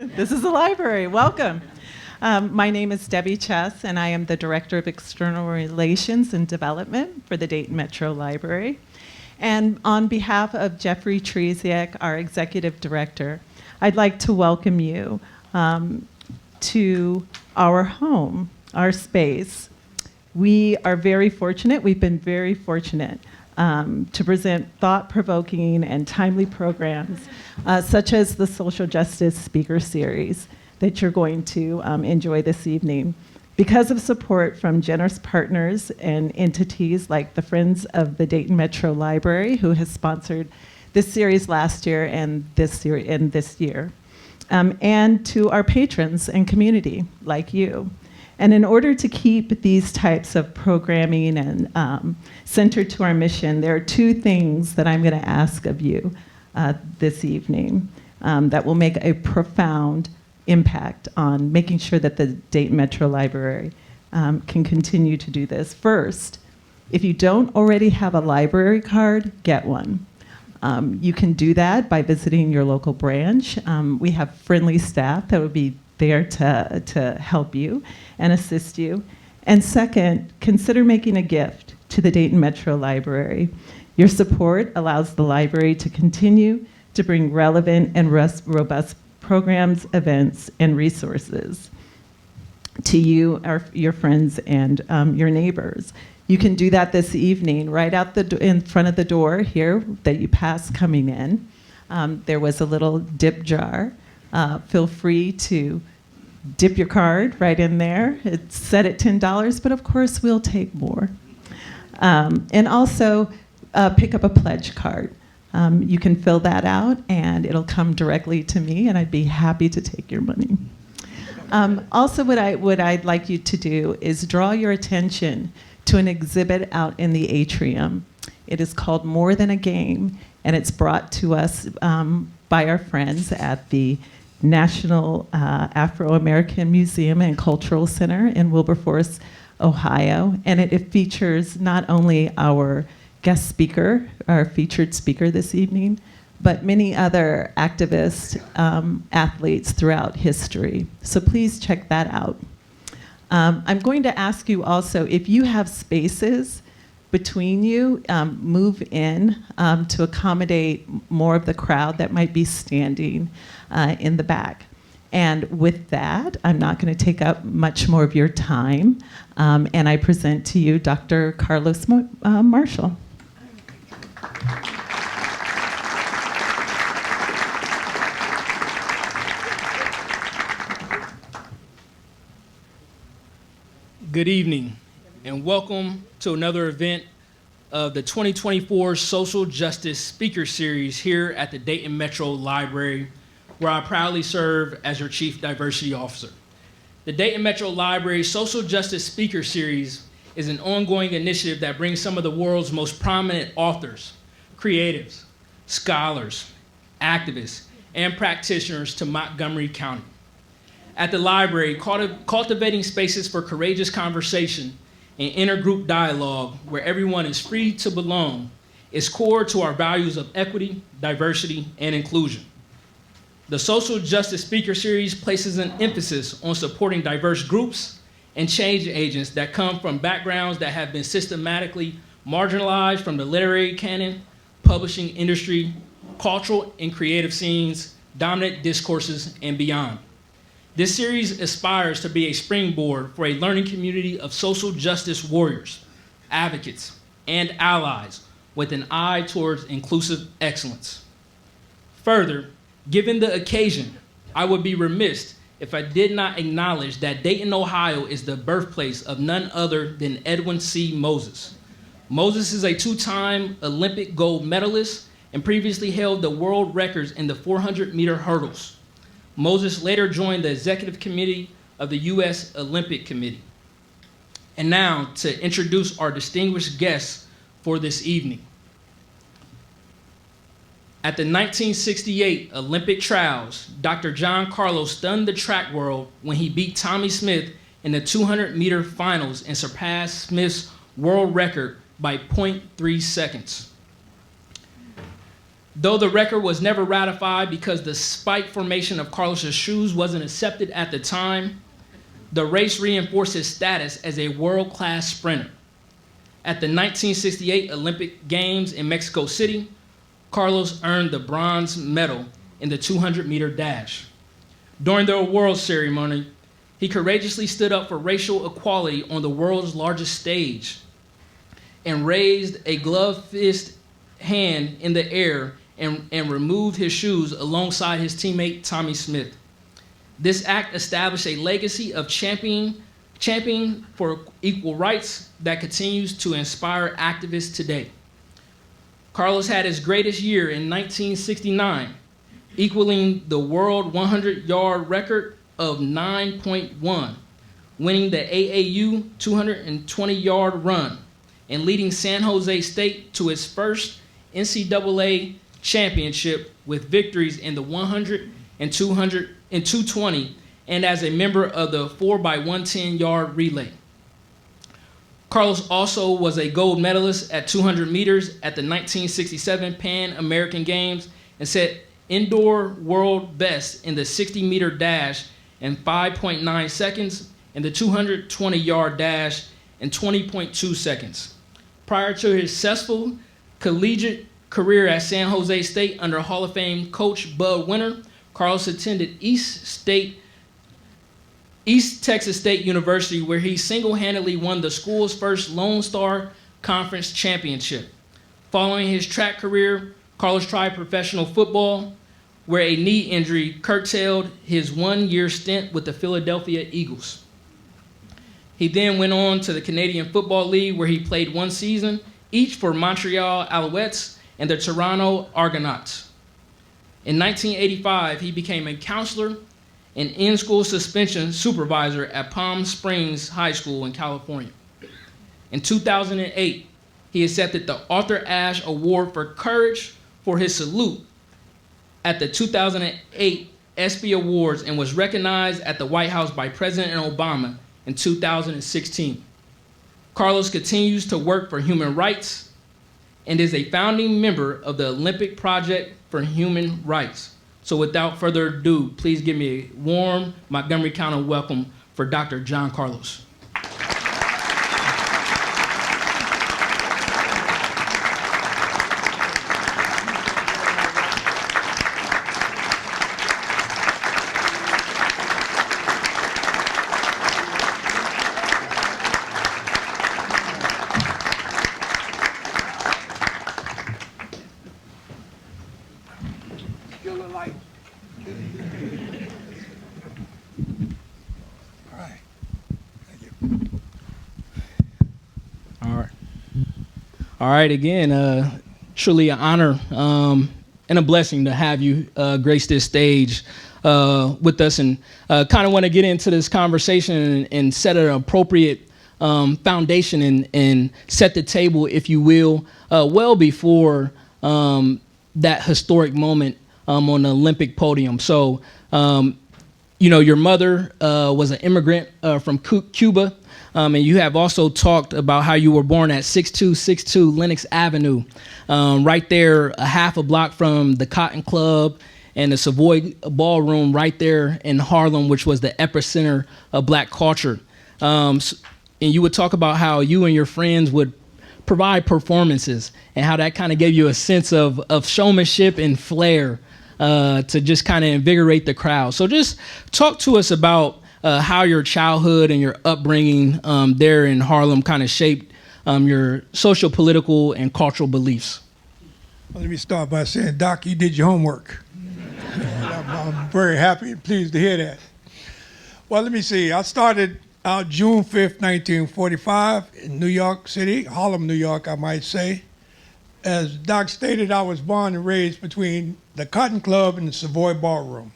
This is the library. Welcome. My name is Debbie Chess, and I am the Director of External Relations and Development for the Dayton Metro Library. And on behalf of Jeffrey Treziak, our Executive Director, I'd like to welcome you to our home, our space. We are very fortunate, we've been very fortunate to present thought-provoking and timely programs such as the Social Justice Speaker Series that you're going to enjoy this evening. Because of support from generous partners and entities like the Friends of the Dayton Metro Library, who has sponsored this series last year and this year, and to our patrons and community like you. And in order to keep these types of programming and centered to our mission, there are two things that I'm going to ask of you this evening that will make a profound impact on making sure that the Dayton Metro Library can continue to do this. First, if you don't already have a library card, get one. You can do that by visiting your local branch. We have friendly staff that would be there to help you and assist you. And second, consider making a gift to the Dayton Metro Library. Your support allows the library to continue to bring relevant and robust programs, events, and resources to you, your friends, and your neighbors. You can do that this evening right out in front of the door here that you pass coming in. There was a little dip jar. Feel free to dip your card right in there. It's set at $10, but of course we'll take more. And also pick up a pledge card. You can fill that out and it'll come directly to me and I'd be happy to take your money. Also what I'd like you to do is draw your attention to an exhibit out in the atrium. It is called More Than a Game, and it's brought to us by our friends at the National Afro-American Museum and Cultural Center in Wilberforce, Ohio. And it features not only our guest speaker, our featured speaker this evening, but many other activists, athletes throughout history. So please check that out. I'm going to ask you also, if you have spaces between you, move in to accommodate more of the crowd that might be standing in the back. And with that, I'm not going to take up much more of your time, and I present to you Dr. Carlos Marshall. Good evening, and welcome to another event of the 2024 Social Justice Speaker Series here at the Dayton Metro Library, where I proudly serve as your Chief Diversity Officer. The Dayton Metro Library Social Justice Speaker Series is an ongoing initiative that brings some of the world's most prominent authors, creatives, scholars, activists, and practitioners to Montgomery County. At the library, cultivating spaces for courageous conversation and intergroup dialogue where everyone is free to belong is core to our values of equity, diversity, and inclusion. The Social Justice Speaker Series places an emphasis on supporting diverse groups and change agents that come from backgrounds that have been systematically marginalized from the literary canon, publishing industry, cultural and creative scenes, dominant discourses, and beyond. This series aspires to be a springboard for a learning community of social justice warriors, advocates, and allies with an eye towards inclusive excellence. Further, given the occasion, I would be remiss if I did not acknowledge that Dayton, Ohio is the birthplace of none other than Edwin C. Moses. Moses is a two-time Olympic gold medalist and previously held the world records in the 400-meter hurdles. Moses later joined the executive committee of the U.S. Olympic Committee. And now to introduce our distinguished guests for this evening. At the 1968 Olympic trials, Dr. John Carlos stunned the track world when he beat Tommie Smith in the 200-meter finals and surpassed Smith's world record by 0.3 seconds. Though the record was never ratified because the spike formation of Carlos's shoes wasn't accepted at the time, the race reinforced his status as a world-class sprinter. At the 1968 Olympic Games in Mexico City, Carlos earned the bronze medal in the 200-meter dash. During the award ceremony, he courageously stood up for racial equality on the world's largest stage and raised a gloved fist hand in the air and removed his shoes alongside his teammate Tommy Smith. This act established a legacy of championing for equal rights that continues to inspire activists today. Carlos had his greatest year in 1969, equaling the world 100-yard record of 9.1, winning the AAU 220-yard run, and leading San Jose State to its first NCAA championship with victories in the 100 and 200 and 220, and as a member of the 4x110-yard relay. Carlos also was a gold medalist at 200 meters at the 1967 Pan American Games and set indoor world best in the 60-meter dash in 5.9 seconds and the 220-yard dash in 20.2 seconds. Prior to his successful collegiate career at San Jose State under Hall of Fame coach Bud Winter, Carlos attended East Texas State University, where he single-handedly won the school's first Lone Star Conference championship. Following his track career, Carlos tried professional football, where a knee injury curtailed his one-year stint with the Philadelphia Eagles. He then went on to the Canadian Football League, where he played one season, each for Montreal Alouettes and the Toronto Argonauts. In 1985, he became a counselor and in-school suspension supervisor at Palm Springs High School in California. In 2008, he accepted the Arthur Ashe Award for Courage for his salute at the 2008 ESPY Awards and was recognized at the White House by President Obama in 2016. Carlos continues to work for human rights and is a founding member of the Olympic Project for Human Rights. So without further ado, please give me a warm Montgomery County welcome for Dr. John Carlos. All right, again, truly an honor and a blessing to have you grace this stage with us, and kind of want to get into this conversation and set an appropriate foundation and set the table, if you will, well before that historic moment on the Olympic podium. So, you know, your mother was an immigrant from Cuba. And you have also talked about how you were born at 6262 Lenox Avenue, right there a half a block from the Cotton Club and the Savoy Ballroom right there in Harlem, which was the epicenter of black culture. And you would talk about how you and your friends would provide performances and how that kind of gave you a sense of showmanship and flair to just kind of invigorate the crowd. So just talk to us about how your childhood and your upbringing there in Harlem kind of shaped your social, political, and cultural beliefs. Well, let me start by saying, Doc, you did your homework. I'm very happy and pleased to hear that. Well, let me see. I started out June 5th, 1945 in New York City, Harlem, New York, I might say. As Doc stated, I was born and raised between the Cotton Club and the Savoy Ballroom.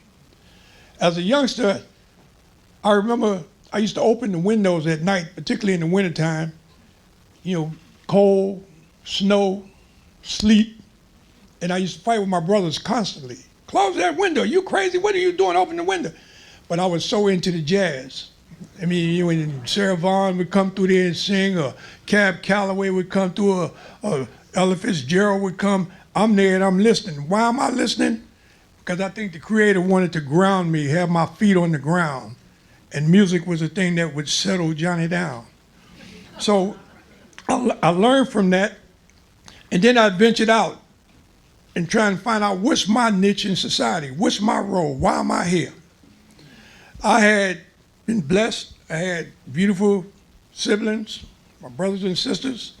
As a youngster, I remember I used to open the windows at night, particularly in the wintertime, you know, cold, snow, sleet, and I used to fight with my brothers constantly. Close that window, you crazy, what are you doing, open the window? But I was so into the jazz. I mean, you know, when Sarah Vaughan would come through there and sing, or Cab Calloway would come through, or Ella Fitzgerald would come. I'm there and I'm listening. Why am I listening? Because I think the Creator wanted to ground me, have my feet on the ground. And music was the thing that would settle Johnny down. So I learned from that. And then I ventured out and trying to find out what's my niche in society, what's my role, why am I here? I had been blessed. I had beautiful siblings, my brothers and sisters.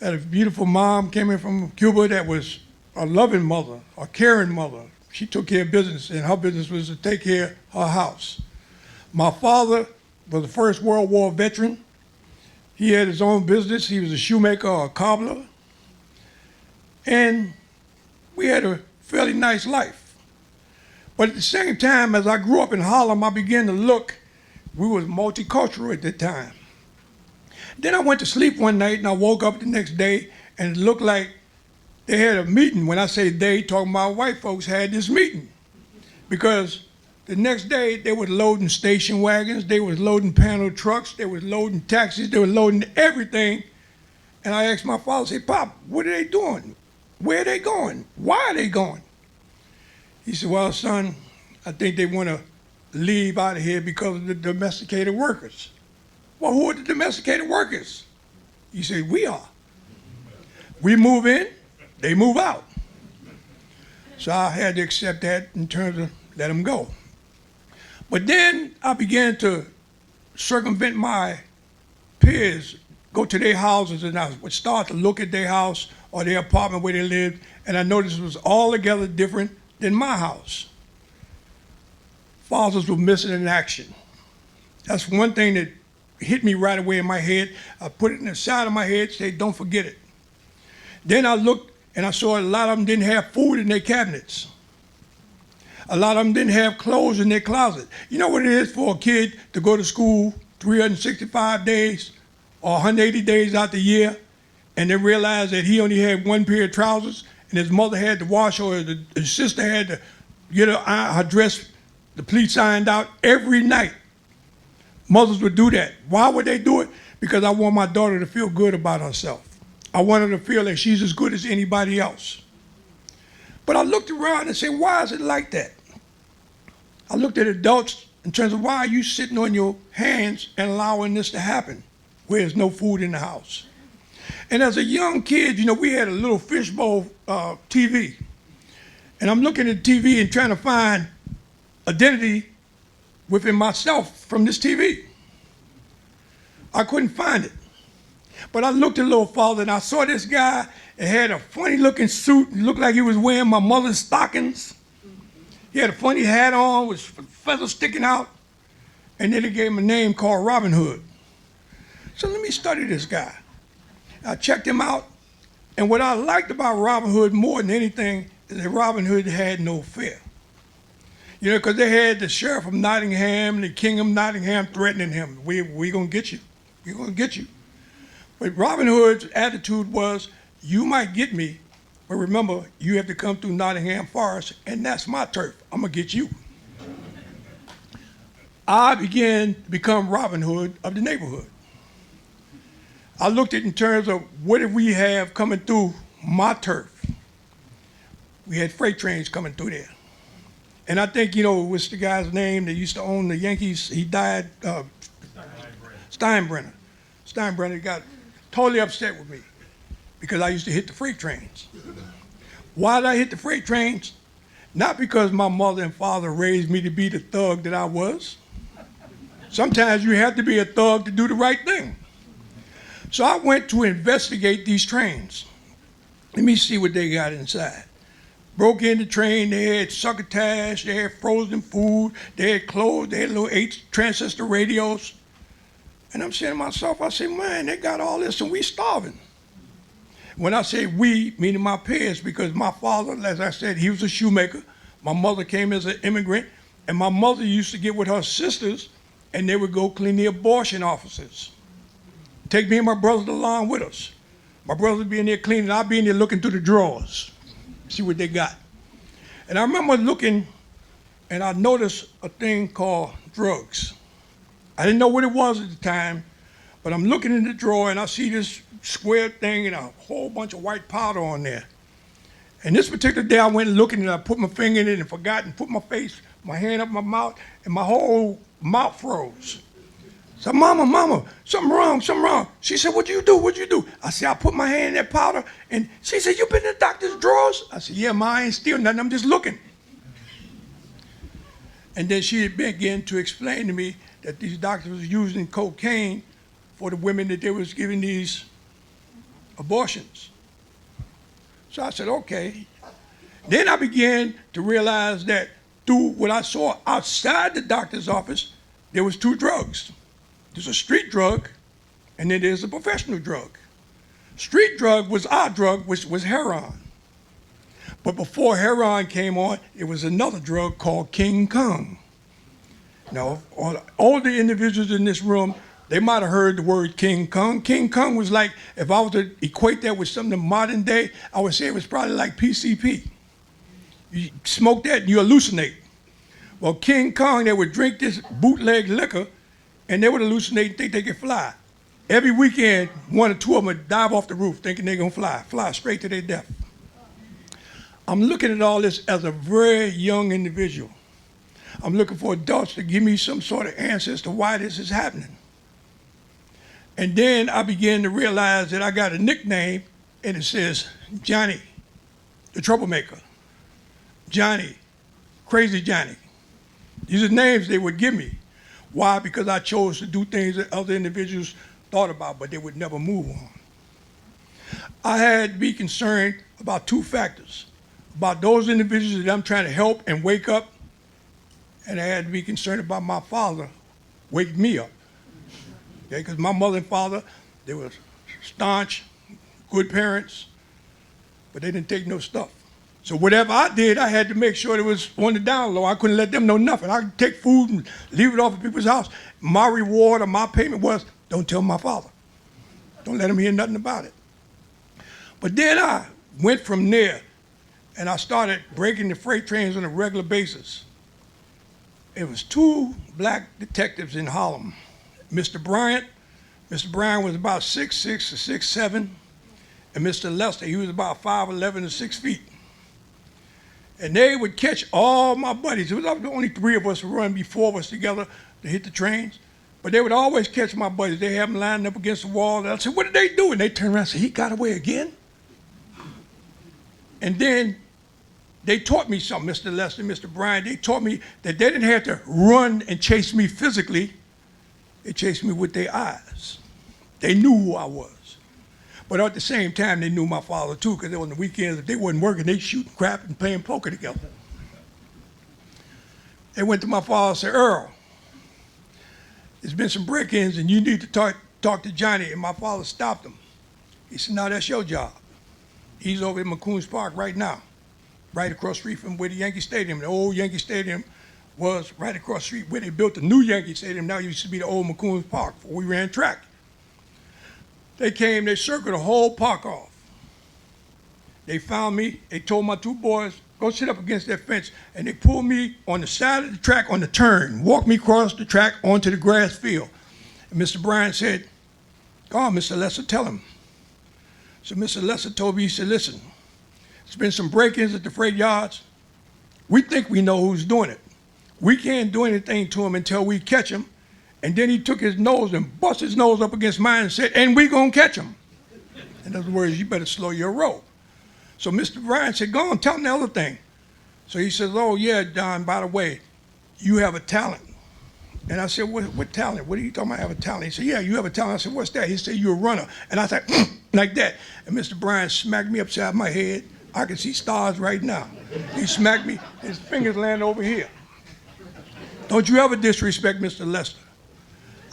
I had a beautiful mom, came in from Cuba that was a loving mother, a caring mother. She took care of business, and her business was to take care of her house. My father was a First World War veteran. He had his own business. He was a shoemaker or a cobbler. And we had a fairly nice life. But at the same time, as I grew up in Harlem, I began to look. We was multicultural at that time. Then I went to sleep one night, and I woke up the next day, and it looked like they had a meeting. When I say they, talking about white folks had this meeting. Because the next day, they were loading station wagons, they was loading panel trucks, they was loading taxis, they were loading everything. And I asked my father, I said, Pop, what are they doing? Where are they going? Why are they going? He said, well, son, I think they want to leave out of here because of the domesticated workers. Well, who are the domesticated workers? He said, we are. We move in, they move out. So I had to accept that in terms of let them go. But then I began to circumvent my peers, go to their houses, and I would start to look at their house or their apartment where they lived, and I noticed it was altogether different than my house. Fathers were missing in action. That's one thing that hit me right away in my head. I put it in the side of my head, said, don't forget it. Then I looked and I saw a lot of them didn't have food in their cabinets. A lot of them didn't have clothes in their closet. You know what it is for a kid to go to school 365 days or 180 days out the year and then realize that he only had one pair of trousers and his mother had to wash or his sister had to get her dress, the pleats ironed out every night. Mothers would do that. Why would they do it? Because I want my daughter to feel good about herself. I want her to feel that she's as good as anybody else. But I looked around and said, why is it like that? I looked at adults in terms of why are you sitting on your hands and allowing this to happen where there's no food in the house? And as a young kid, you know, we had a little fishbowl TV. And I'm looking at TV and trying to find identity within myself from this TV. I couldn't find it. But I looked a little farther and I saw this guy and had a funny looking suit. It looked like he was wearing my mother's stockings. He had a funny hat on with feathers sticking out. And then they gave him a name called Robin Hood. So let me study this guy. I checked him out. And what I liked about Robin Hood more than anything is that Robin Hood had no fear. You know, because they had the sheriff of Nottingham, the king of Nottingham threatening him. We going to get you. We're going to get you. But Robin Hood's attitude was, you might get me, but remember, you have to come through Nottingham Forest, and that's my turf. I'm going to get you. I began to become Robin Hood of the neighborhood. I looked at it in terms of what did we have coming through my turf. We had freight trains coming through there. And I think, you know, what's the guy's name that used to own the Yankees? He died, Steinbrenner. Steinbrenner got totally upset with me because I used to hit the freight trains. Why did I hit the freight trains? Not because my mother and father raised me to be the thug that I was. Sometimes you have to be a thug to do the right thing. So I went to investigate these trains. Let me see what they got inside. Broke in the train, they had succotash, they had frozen food, they had clothes, they had little 8 transistor radios. And I'm saying to myself, I say, man, they got all this and we starving. When I say we, meaning my parents, because my father, as I said, he was a shoemaker. My mother came as an immigrant, and my mother used to get with her sisters, and they would go clean the abortion offices. Take me and my brothers along with us. My brothers would be in there cleaning, I'd be in there looking through the drawers, see what they got. And I remember looking, and I noticed a thing called drugs. I didn't know what it was at the time, But I'm looking in the drawer and I see this square thing and a whole bunch of white powder on there. And this particular day I went looking and I put my finger in it and forgot and put my hand up my mouth, and my whole mouth froze. So, mama, something wrong. She said, what'd you do? I said, I put my hand in that powder. And she said, you been in the doctor's drawers? I said, yeah, ma, I ain't stealing nothing, I'm just looking. And then she began to explain to me that these doctors was using cocaine for the women that they was giving these abortions. So I said, okay. Then I began to realize that through what I saw outside the doctor's office, there was two drugs. There's a street drug, and then there's a professional drug. Street drug was our drug, which was heroin. But before heroin came on, it was another drug called King Kong. Now, all the individuals in this room, they might have heard the word King Kong. King Kong was like, if I was to equate that with something modern day, I would say it was probably like PCP. You smoke that and you hallucinate. Well, King Kong, they would drink this bootleg liquor and they would hallucinate and think they could fly. Every weekend, one or two of them would dive off the roof thinking they're gonna fly straight to their death. I'm looking at all this as a very young individual. I'm looking for adults to give me some sort of answer as to why this is happening. And then I began to realize that I got a nickname, and it says Johnny, the troublemaker. Johnny, Crazy Johnny. These are names they would give me. Why? Because I chose to do things that other individuals thought about, but they would never move on. I had to be concerned about two factors. About those individuals that I'm trying to help and wake up, and I had to be concerned about my father waking me up. Okay, because my mother and father, they were staunch, good parents, but they didn't take no stuff. So whatever I did, I had to make sure it was on the down low. I couldn't let them know nothing. I could take food and leave it off at people's house. My reward or my payment was, don't tell my father. Don't let him hear nothing about it. But then I went from there and I started breaking the freight trains on a regular basis. It was two black detectives in Harlem. Mr. Bryant was about 6'6" or 6'7", and Mr. Lester, he was about 5'11" or 6 feet. And they would catch all my buddies. It was only three of us who run before of us together to hit the trains, but they would always catch my buddies. They have them lined up against the wall, and I'd say, what did they do? And they turn around and say, he got away again? And then they taught me something, Mr. Lester, Mr. Bryant. They taught me that they didn't have to run and chase me physically. They chased me with their eyes. They knew who I was. But at the same time, they knew my father too, because on the weekends, if they wasn't working, they shooting crap and playing poker together. They went to my father and said, Earl, there's been some break-ins and you need to talk to Johnny. And my father stopped him. He said, no, that's your job. He's over at McCoons Park right now, right across the street from where the Yankee Stadium, the old Yankee Stadium was right across the street where they built the new Yankee Stadium. Now it used to be the old McCoons Park before we ran track. They came, they circled the whole park off. They found me, they told my two boys, go sit up against that fence, and they pulled me on the side of the track on the turn, walked me across the track onto the grass field. And Mr. Bryant said, go on, Mr. Lester, tell him. So Mr. Lester told me, he said, listen, there's been some break-ins at the freight yards. We think we know who's doing it. We can't do anything to him until we catch him. And then he took his nose and bust his nose up against mine and said, and we gonna catch him. In other words, you better slow your roll. So Mr. Bryant said, go on, tell him the other thing. So he says, oh yeah, Don, by the way, you have a talent. And I said, what talent? What are you talking about, I have a talent? He said, yeah, you have a talent. I said, what's that? He said, you're a runner. And I said, like that. And Mr. Bryant smacked me upside my head. I can see stars right now. He smacked me, his fingers landed over here. Don't you ever disrespect Mr. Lester.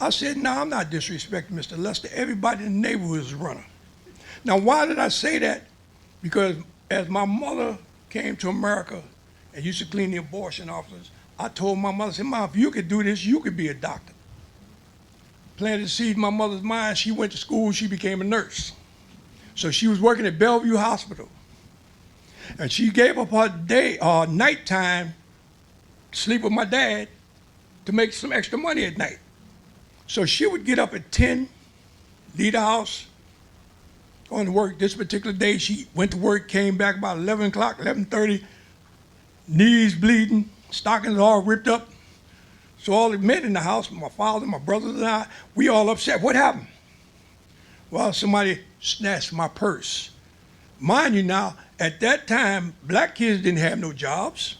I said, no, I'm not disrespecting Mr. Lester. Everybody in the neighborhood is a runner. Now, why did I say that? Because as my mother came to America and used to clean the abortion offices, I told my mother, I said, Mom, if you could do this, you could be a doctor. Planted the seed in my mother's mind. She went to school, she became a nurse. So she was working at Bellevue Hospital. And she gave up her nighttime to sleep with my dad to make some extra money at night. So she would get up at 10 leave the house, going to work. This particular day, she went to work, came back about 11 o'clock, 11:30, knees bleeding, stockings all ripped up. So all the men in the house, my father, my brothers and I, we all upset. What happened? Well, somebody snatched my purse. Mind you now, at that time, black kids didn't have no jobs.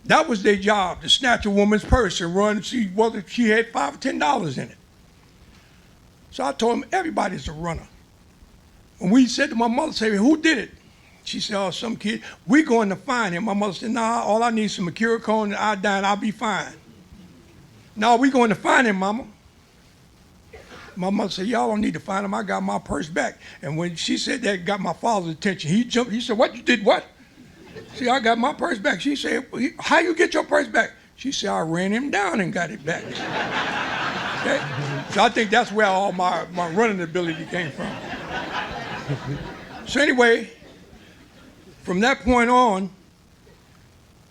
That was their job, to snatch a woman's purse and run and see whether she had $5 or $10 in it. So I told him, everybody's a runner. When we said to my mother, say, who did it? She said, oh, some kid. We're going to find him. My mother said, nah, all I need is some Mercurochrome and iodine, I'll be fine. No, we're going to find him, Mama. My mother said, y'all don't need to find him. I got my purse back. And when she said that, it got my father's attention. He jumped. He said, what, you did what? See, I got my purse back. She said, how you get your purse back? She said, I ran him down and got it back. Okay? So I think that's where all my running ability came from. So anyway, from that point on,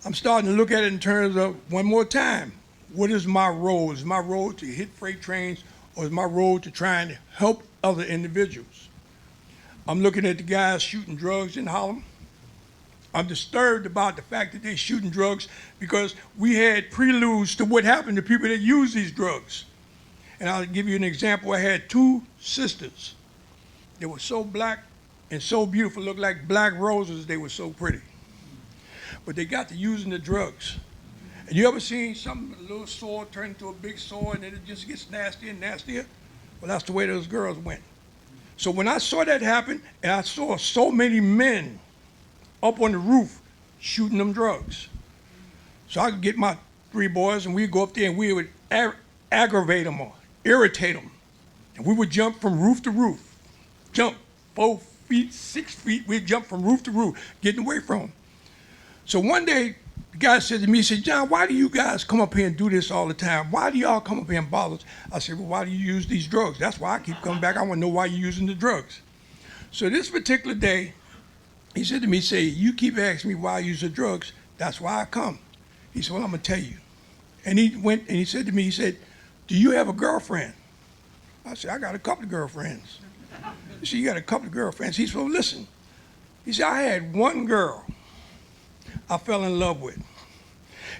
I'm starting to look at it in terms of, one more time, what is my role? Is my role to hit freight trains, or is my role to try and help other individuals? I'm looking at the guys shooting drugs in Harlem. I'm disturbed about the fact that they're shooting drugs because we had preludes to what happened to people that use these drugs. And I'll give you an example. I had two sisters. They were so black and so beautiful, looked like black roses. They were so pretty. But they got to using the drugs. And you ever seen something, a little sore turn into a big sore and then it just gets nastier and nastier? Well, that's the way those girls went. So when I saw that happen, and I saw so many men up on the roof shooting them drugs. So I could get my three boys and we'd go up there and we would aggravate them or irritate them. And we would jump from roof to roof. Jump 4 feet, 6 feet, we'd jump from roof to roof, getting away from them. So one day, the guy said to me, he said, John, why do you guys come up here and do this all the time? Why do y'all come up here and bother us? I said, well, why do you use these drugs? That's why I keep coming back. I want to know why you're using the drugs. So this particular day, he said to me, say, you keep asking me why I use the drugs. That's why I come. He said, well, I'm going to tell you. And he went and he said to me, he said, do you have a girlfriend? I said, I got a couple of girlfriends. He said, you got a couple of girlfriends? He said, well, listen. He said, I had one girl I fell in love with.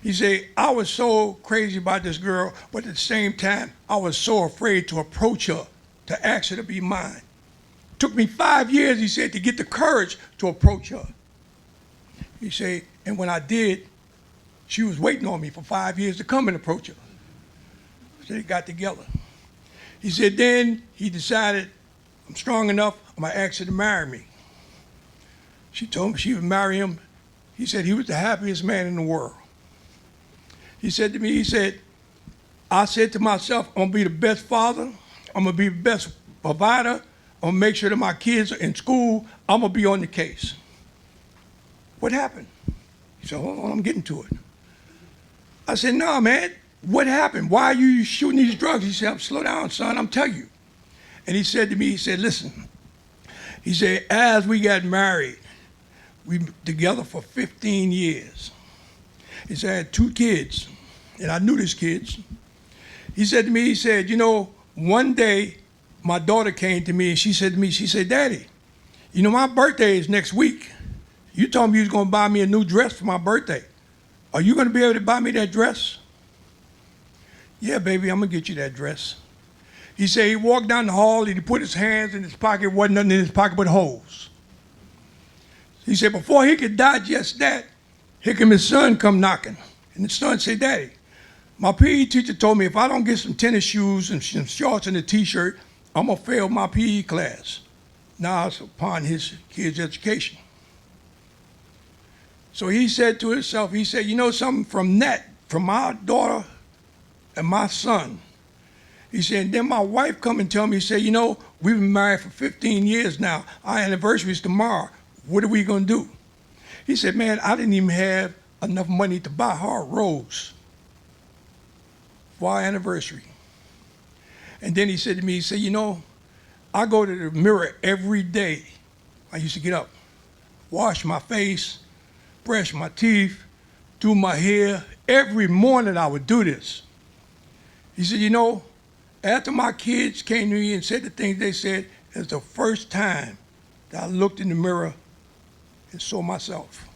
He said, I was so crazy about this girl, but at the same time, I was so afraid to approach her, to ask her to be mine. Took me 5 years, he said, to get the courage to approach her. He said, and when I did, she was waiting on me for 5 years to come and approach her. So they got together. He said, then he decided, I'm strong enough, I'm gonna ask her to marry me. She told me she would marry him. He said he was the happiest man in the world. He said to me, he said, I said to myself, I'm gonna be the best father, I'm gonna be the best provider, I'm gonna make sure that my kids are in school, I'm gonna be on the case. What happened? He said, hold on, I'm getting to it. I said, no, man, what happened? Why are you shooting these drugs? He said, slow down, son, I'm telling you. And he said to me, he said, listen, he said, as we got married, we were together for 15 years. He said, I had 2 kids, and I knew these kids. He said to me, he said, you know, one day my daughter came to me and she said to me, she said, Daddy, you know, my birthday is next week. You told me you was gonna buy me a new dress for my birthday. Are you gonna be able to buy me that dress? Yeah, baby, I'm gonna get you that dress. He said he walked down the hall and he put his hands in his pocket, wasn't nothing in his pocket but holes. He said before he could digest that, here come his son come knocking. And the son said, Daddy, my PE teacher told me if I don't get some tennis shoes and some shorts and a t-shirt, I'm gonna fail my PE class. Now it's upon his kid's education. So he said to himself, he said, you know something, from that, from my daughter and my son, he said, and then my wife come and tell me, he said, you know, we've been married for 15 years now. Our anniversary is tomorrow. What are we gonna do? He said, man, I didn't even have enough money to buy her a rose for our anniversary. And then he said to me, he said, you know, I go to the mirror every day. I used to get up, wash my face, brush my teeth, do my hair. Every morning I would do this. He said, you know, After my kids came to me and said the things they said, it's the first time that I looked in the mirror and saw myself.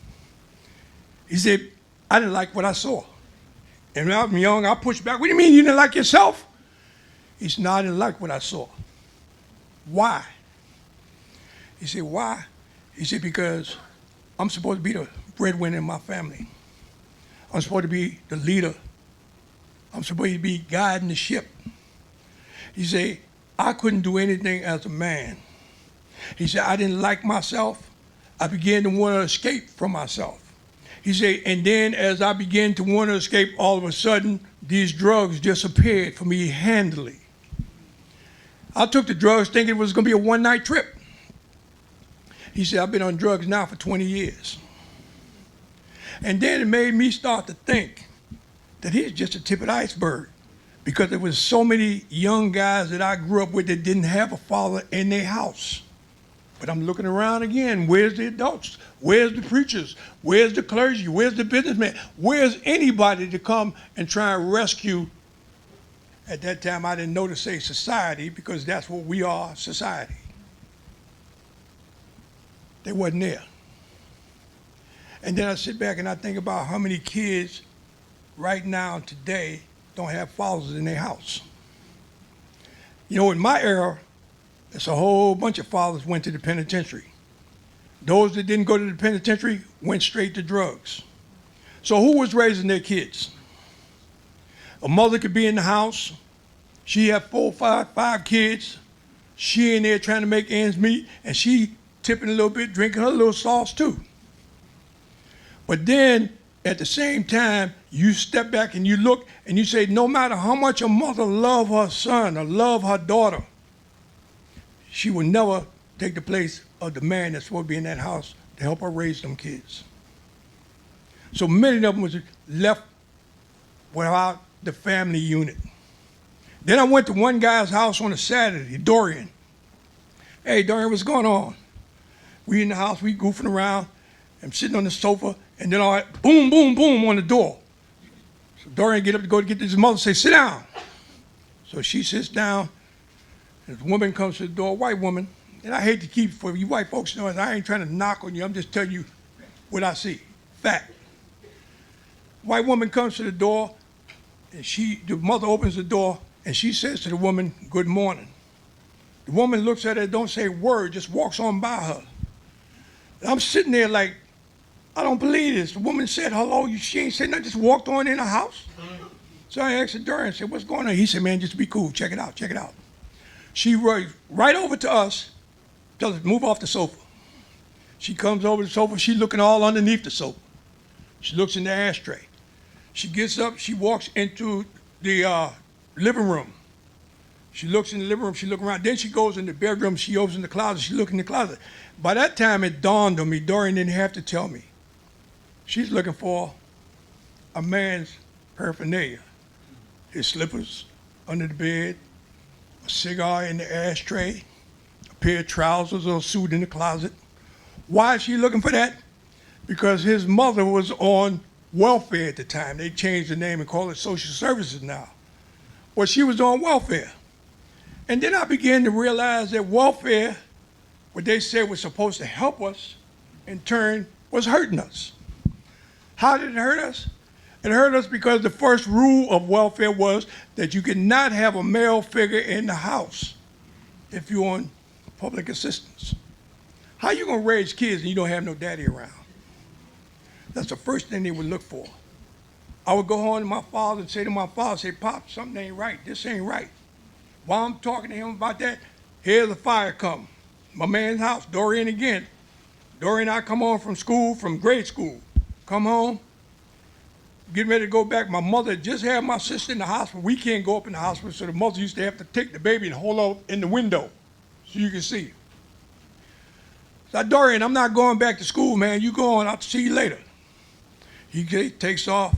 He said, I didn't like what I saw. And when I was young, I pushed back. What do you mean you didn't like yourself? He said, no, I didn't like what I saw. Why? He said, why? He said, because I'm supposed to be the breadwinner in my family. I'm supposed to be the leader. I'm supposed to be guiding the ship. He said, I couldn't do anything as a man. He said, I didn't like myself. I began to want to escape from myself. He said, and then as I began to want to escape, all of a sudden, these drugs disappeared for me handily. I took the drugs thinking it was going to be a one-night trip. He said, I've been on drugs now for 20 years. And then it made me start to think that he's just a tip of the iceberg, because there was so many young guys that I grew up with that didn't have a father in their house. But I'm looking around again. Where's the adults? Where's the preachers? Where's the clergy? Where's the businessmen? Where's anybody to come and try and rescue? At that time, I didn't know to say society, because that's what we are, society. They wasn't there. And then I sit back and I think about how many kids right now today don't have fathers in their house. You know, in my era, it's a whole bunch of fathers went to the penitentiary. Those that didn't go to the penitentiary went straight to drugs. So who was raising their kids? A mother could be in the house. She had 4, 5 kids. She in there trying to make ends meet, and she tipping a little bit, drinking her little sauce too. But then at the same time, you step back and you look and you say, no matter how much a mother love her son or love her daughter, she will never take the place of the man that's supposed to be in that house to help her raise them kids. So many of them was left without the family unit. Then I went to one guy's house on a Saturday, Dorian. Hey, Dorian, what's going on? We in the house, we goofing around. I'm sitting on the sofa, and then all right, boom, boom, boom on the door. So Dorian get up to go to get his mother, say, sit down. So she sits down, and this woman comes to the door, a white woman. And I hate to keep, for you white folks know, I ain't trying to knock on you, I'm just telling you what I see, fact. White woman comes to the door, and the mother opens the door, and she says to the woman, good morning. The woman looks at her, don't say a word, just walks on by her. And I'm sitting there like, I don't believe this. The woman said hello, she ain't said nothing, just walked on in the house. So I asked the Dorian, I said, what's going on? He said, man, just be cool, check it out, check it out. She runs right over to us, tells us, move off the sofa. She comes over the sofa, she's looking all underneath the sofa. She looks in the ashtray. She gets up, she walks into the living room. She looks in the living room, she looks around. Then she goes in the bedroom, she opens the closet, she looks in the closet. By that time, it dawned on me, Dorian didn't have to tell me. She's looking for a man's paraphernalia. His slippers under the bed, a cigar in the ashtray, a pair of trousers or a suit in the closet. Why is she looking for that? Because his mother was on welfare at the time. They changed the name and call it social services now. Well, she was on welfare. And then I began to realize that welfare, what they said was supposed to help us, in turn was hurting us. How did it hurt us? It hurt us because the first rule of welfare was that you could not have a male figure in the house if you're on public assistance. How you gonna raise kids and you don't have no daddy around? That's the first thing they would look for. I would go home to my father and say to my father, say, Pop, something ain't right, this ain't right. While I'm talking to him about that, here's the fire come. My man's house, Dorian again. Dorian and I come home from school, from grade school. Come home, getting ready to go back. My mother just had my sister in the hospital. We can't go up in the hospital, so the mother used to have to take the baby and hold her in the window so you can see. So Dorian, I'm not going back to school, man. You go on, I'll see you later. He takes off.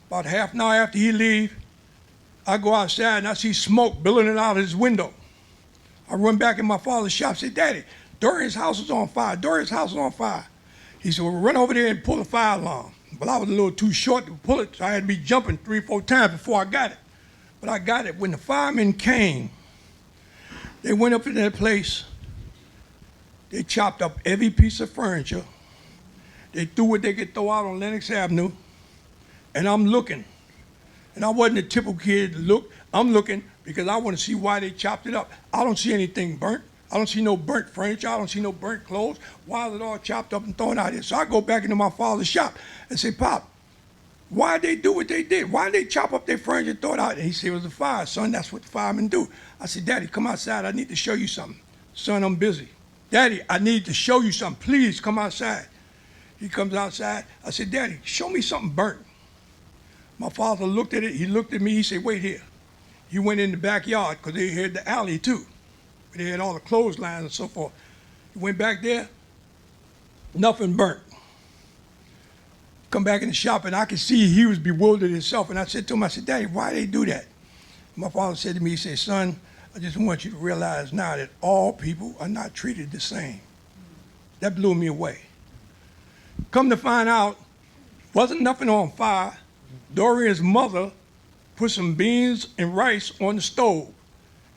About half an hour after he leaves, I go outside and I see smoke billowing out of his window. I run back in my father's shop and say, Daddy, Dorian's house is on fire. Dorian's house is on fire. He said, well, run over there and pull the fire alarm. But I was a little too short to pull it, so I had to be jumping 3 or 4 times before I got it. But I got it. When the firemen came, they went up in that place. They chopped up every piece of furniture. They threw what they could throw out on Lenox Avenue. And I'm looking. And I wasn't a typical kid to look. I'm looking because I want to see why they chopped it up. I don't see anything burnt. I don't see no burnt furniture. I don't see no burnt clothes. Why is it all chopped up and thrown out here? So I go back into my father's shop and say, Pop, why'd they do what they did? Why'd they chop up their furniture and throw it out? And he said, it was a fire, son. That's what the firemen do. I said, Daddy, come outside. I need to show you something. Son, I'm busy. Daddy, I need to show you something. Please come outside. He comes outside. I said, Daddy, show me something burnt. My father looked at it. He looked at me. He said, wait here. He went in the backyard because they had the alley too. They had all the clotheslines and so forth. He went back there. Nothing burnt. Come back in the shop, and I could see he was bewildered himself. And I said to him, I said, Daddy, why they do that? My father said to me, he said, son, I just want you to realize now that all people are not treated the same. That blew me away. Come to find out, wasn't nothing on fire. Dorian's mother put some beans and rice on the stove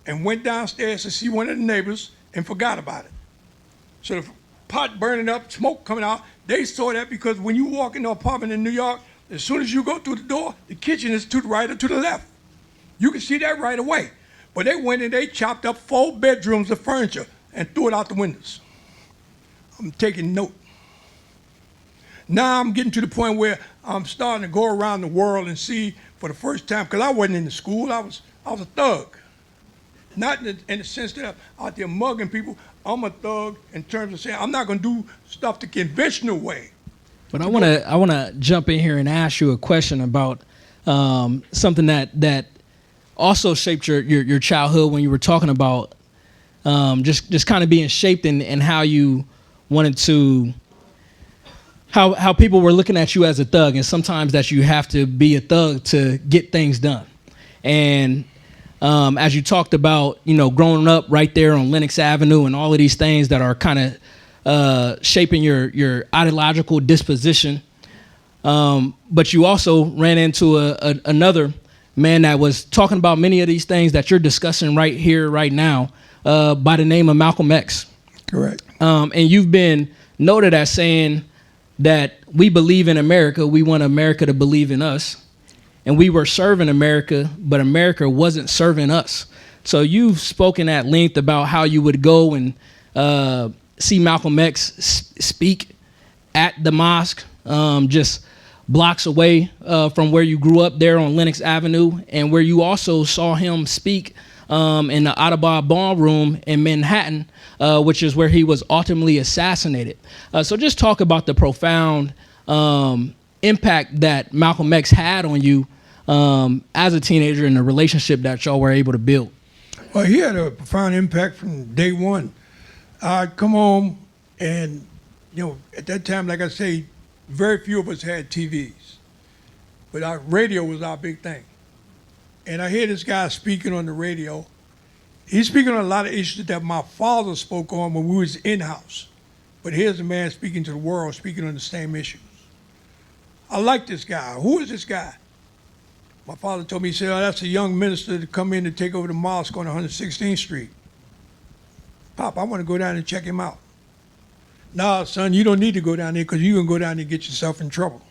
and went downstairs to see one of the neighbors and forgot about it. So the pot burning up, smoke coming out, they saw that because when you walk into an apartment in New York, as soon as you go through the door, the kitchen is to the right or to the left. You can see that right away. But they went and they chopped up 4 bedrooms of furniture and threw it out the windows. I'm taking note. Now I'm getting to the point where I'm starting to go around the world and see for the first time, because I wasn't in the school, I was a thug. Not in the sense that I'm out there mugging people. I'm a thug in terms of saying I'm not going to do stuff the conventional way. But I want to jump in here and ask you a question about something that also shaped your childhood when you were talking about just kind of being shaped in how you wanted to, how people were looking at you as a thug, and sometimes that you have to be a thug to get things done. And as you talked about, growing up right there on Lenox Avenue and all of these things that are kind of shaping your ideological disposition. But you also ran into another man that was talking about many of these things that you're discussing right here, right now, by the name of Malcolm X. Correct. And you've been noted as saying that we believe in America. We want America to believe in us. And we were serving America, but America wasn't serving us. So you've spoken at length about how you would go and see Malcolm X speak at the mosque, just blocks away from where you grew up there on Lenox Avenue, and where you also saw him speak in the Audubon Ballroom in Manhattan, which is where he was ultimately assassinated. So just talk about the profound impact that Malcolm X had on you as a teenager and the relationship that y'all were able to build. Well, he had a profound impact from day one. I'd come home and, at that time, like I say, very few of us had TVs. But our radio was our big thing. And I hear this guy speaking on the radio. He's speaking on a lot of issues that my father spoke on when we was in-house. But here's a man speaking to the world, speaking on the same issues. I like this guy. Who is this guy? My father told me, he said, that's a young minister to come in to take over the mosque on 116th Street. Pop, I want to go down and check him out. Nah, son, you don't need to go down there because you're going to go down there and get yourself in trouble.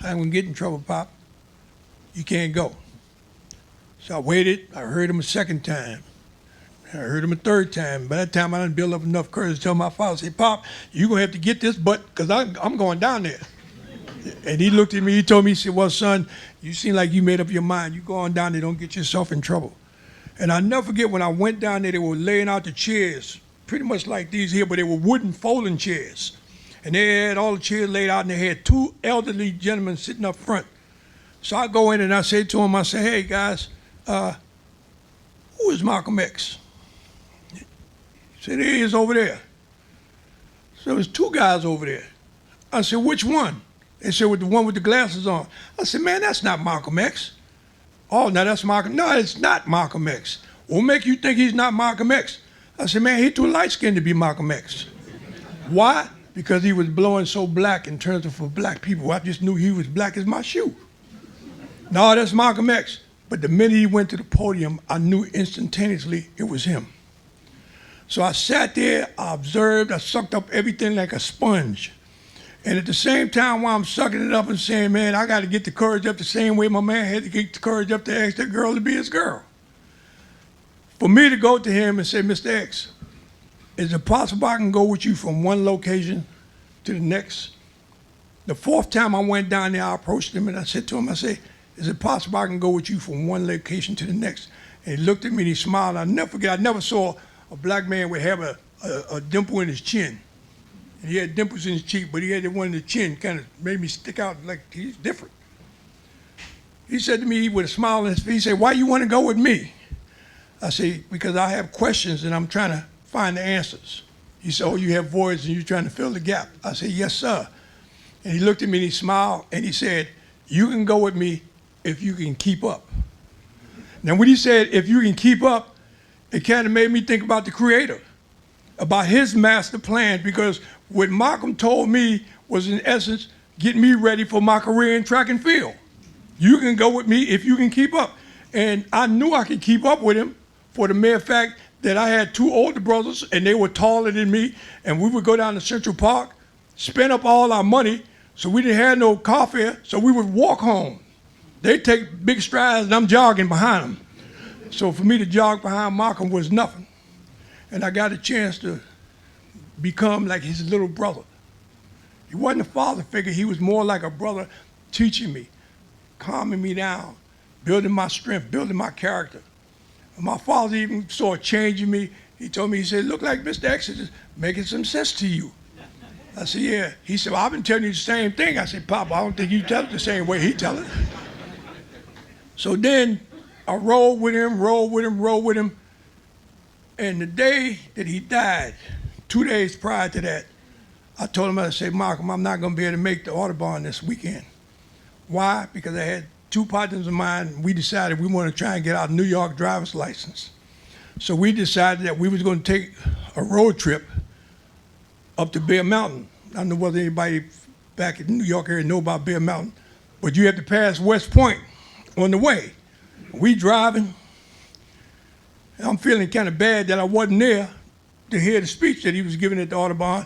I ain't going to get in trouble, Pop. You can't go. So I waited. I heard him a second time. I heard him a third time. By that time, I didn't build up enough courage to tell my father, say, Pop, you're going to have to get this butt because I'm going down there. And he looked at me, he told me, he said, well, son, you seem like you made up your mind. You go on down there, don't get yourself in trouble. And I'll never forget when I went down there, they were laying out the chairs, pretty much like these here, but they were wooden folding chairs. And they had all the chairs laid out, and they had 2 elderly gentlemen sitting up front. So I go in and I say to him, I say, hey, guys, who is Malcolm X? He said, he is over there. So there's 2 guys over there. I said, which one? They said, with the one with the glasses on. I said, man, that's not Malcolm X. Oh, no, that's Malcolm. No, it's not Malcolm X. What make you think he's not Malcolm X? I said, man, he's too light-skinned to be Malcolm X. Why? Because he was blowing so black in terms of for black people. I just knew he was black as my shoe. No, that's Malcolm X. But the minute he went to the podium, I knew instantaneously it was him. So I sat there, I observed, I sucked up everything like a sponge. And at the same time, while I'm sucking it up and saying, man, I got to get the courage up the same way my man had to get the courage up to ask that girl to be his girl. For me to go to him and say, Mr. X, is it possible I can go with you from one location to the next? The fourth time I went down there, I approached him and I said to him, I said, is it possible I can go with you from one location to the next? And he looked at me and he smiled. I'll never forget, I never saw a black man would have a dimple in his chin. And he had dimples in his cheek, but he had the one in the chin, kind of made me stick out like he's different. He said to me with a smile on his face, he said, why you want to go with me? I said, because I have questions and I'm trying to find the answers. He said, oh, you have voids and you're trying to fill the gap. I said, yes, sir. And he looked at me and he smiled and he said, you can go with me if you can keep up. Now, when he said, if you can keep up, it kind of made me think about the Creator, about his master plan, because what Malcolm told me was, in essence, get me ready for my career in track and field. You can go with me if you can keep up. And I knew I could keep up with him for the mere fact that I had two older brothers and they were taller than me, and we would go down to Central Park, spend up all our money, so we didn't have no car fare, so we would walk home. They'd take big strides and I'm jogging behind them. So for me to jog behind Malcolm was nothing. And I got a chance to become like his little brother. He wasn't a father figure, he was more like a brother, teaching me, calming me down, building my strength, building my character. And my father even saw a change in me. He told me, he said, look like Mr. X is making some sense to you. I said, yeah. He said, well, I've been telling you the same thing. I said, Papa, I don't think you tell it the same way he tell it. So then I rolled with him. And the day that he died, 2 days prior to that, I told him, I said, Malcolm, I'm not going to be able to make the Audubon this weekend. Why? Because I had two partners of mine, we decided we wanted to try and get our New York driver's license. So we decided that we was going to take a road trip up to Bear Mountain. I don't know whether anybody back in the New York area know about Bear Mountain, but you have to pass West Point on the way. We driving, and I'm feeling kind of bad that I wasn't there to hear the speech that he was giving at the Audubon.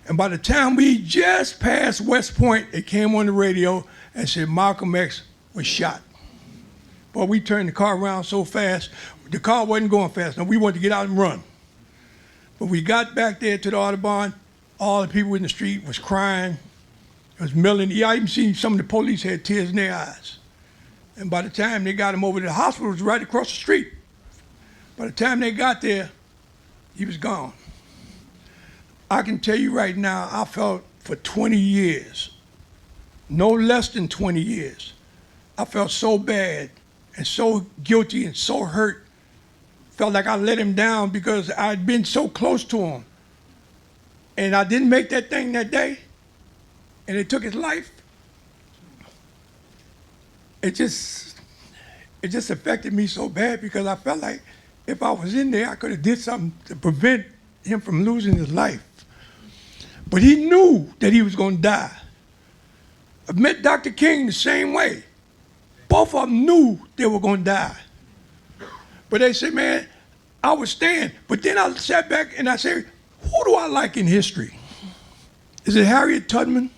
And by the time we just passed West Point, it came on the radio and said Malcolm X was shot. But we turned the car around so fast, the car wasn't going fast. Now we wanted to get out and run. But we got back there to the Audubon, all the people in the street was crying. It was milling. Yeah, I even seen some of the police had tears in their eyes. And by the time they got him over to the hospital, it was right across the street. By the time they got there, he was gone. I can tell you right now, I felt for 20 years, no less than 20 years, I felt so bad and so guilty and so hurt. Felt like I let him down because I'd been so close to him. And I didn't make that thing that day, and it took his life. It just affected me so bad because I felt like if I was in there, I could have did something to prevent him from losing his life. But he knew that he was going to die. I met Dr. King the same way. Both of them knew they were going to die. But they said, man, I was staying. But then I sat back and I said, who do I like in history? Is it Harriet Tubman,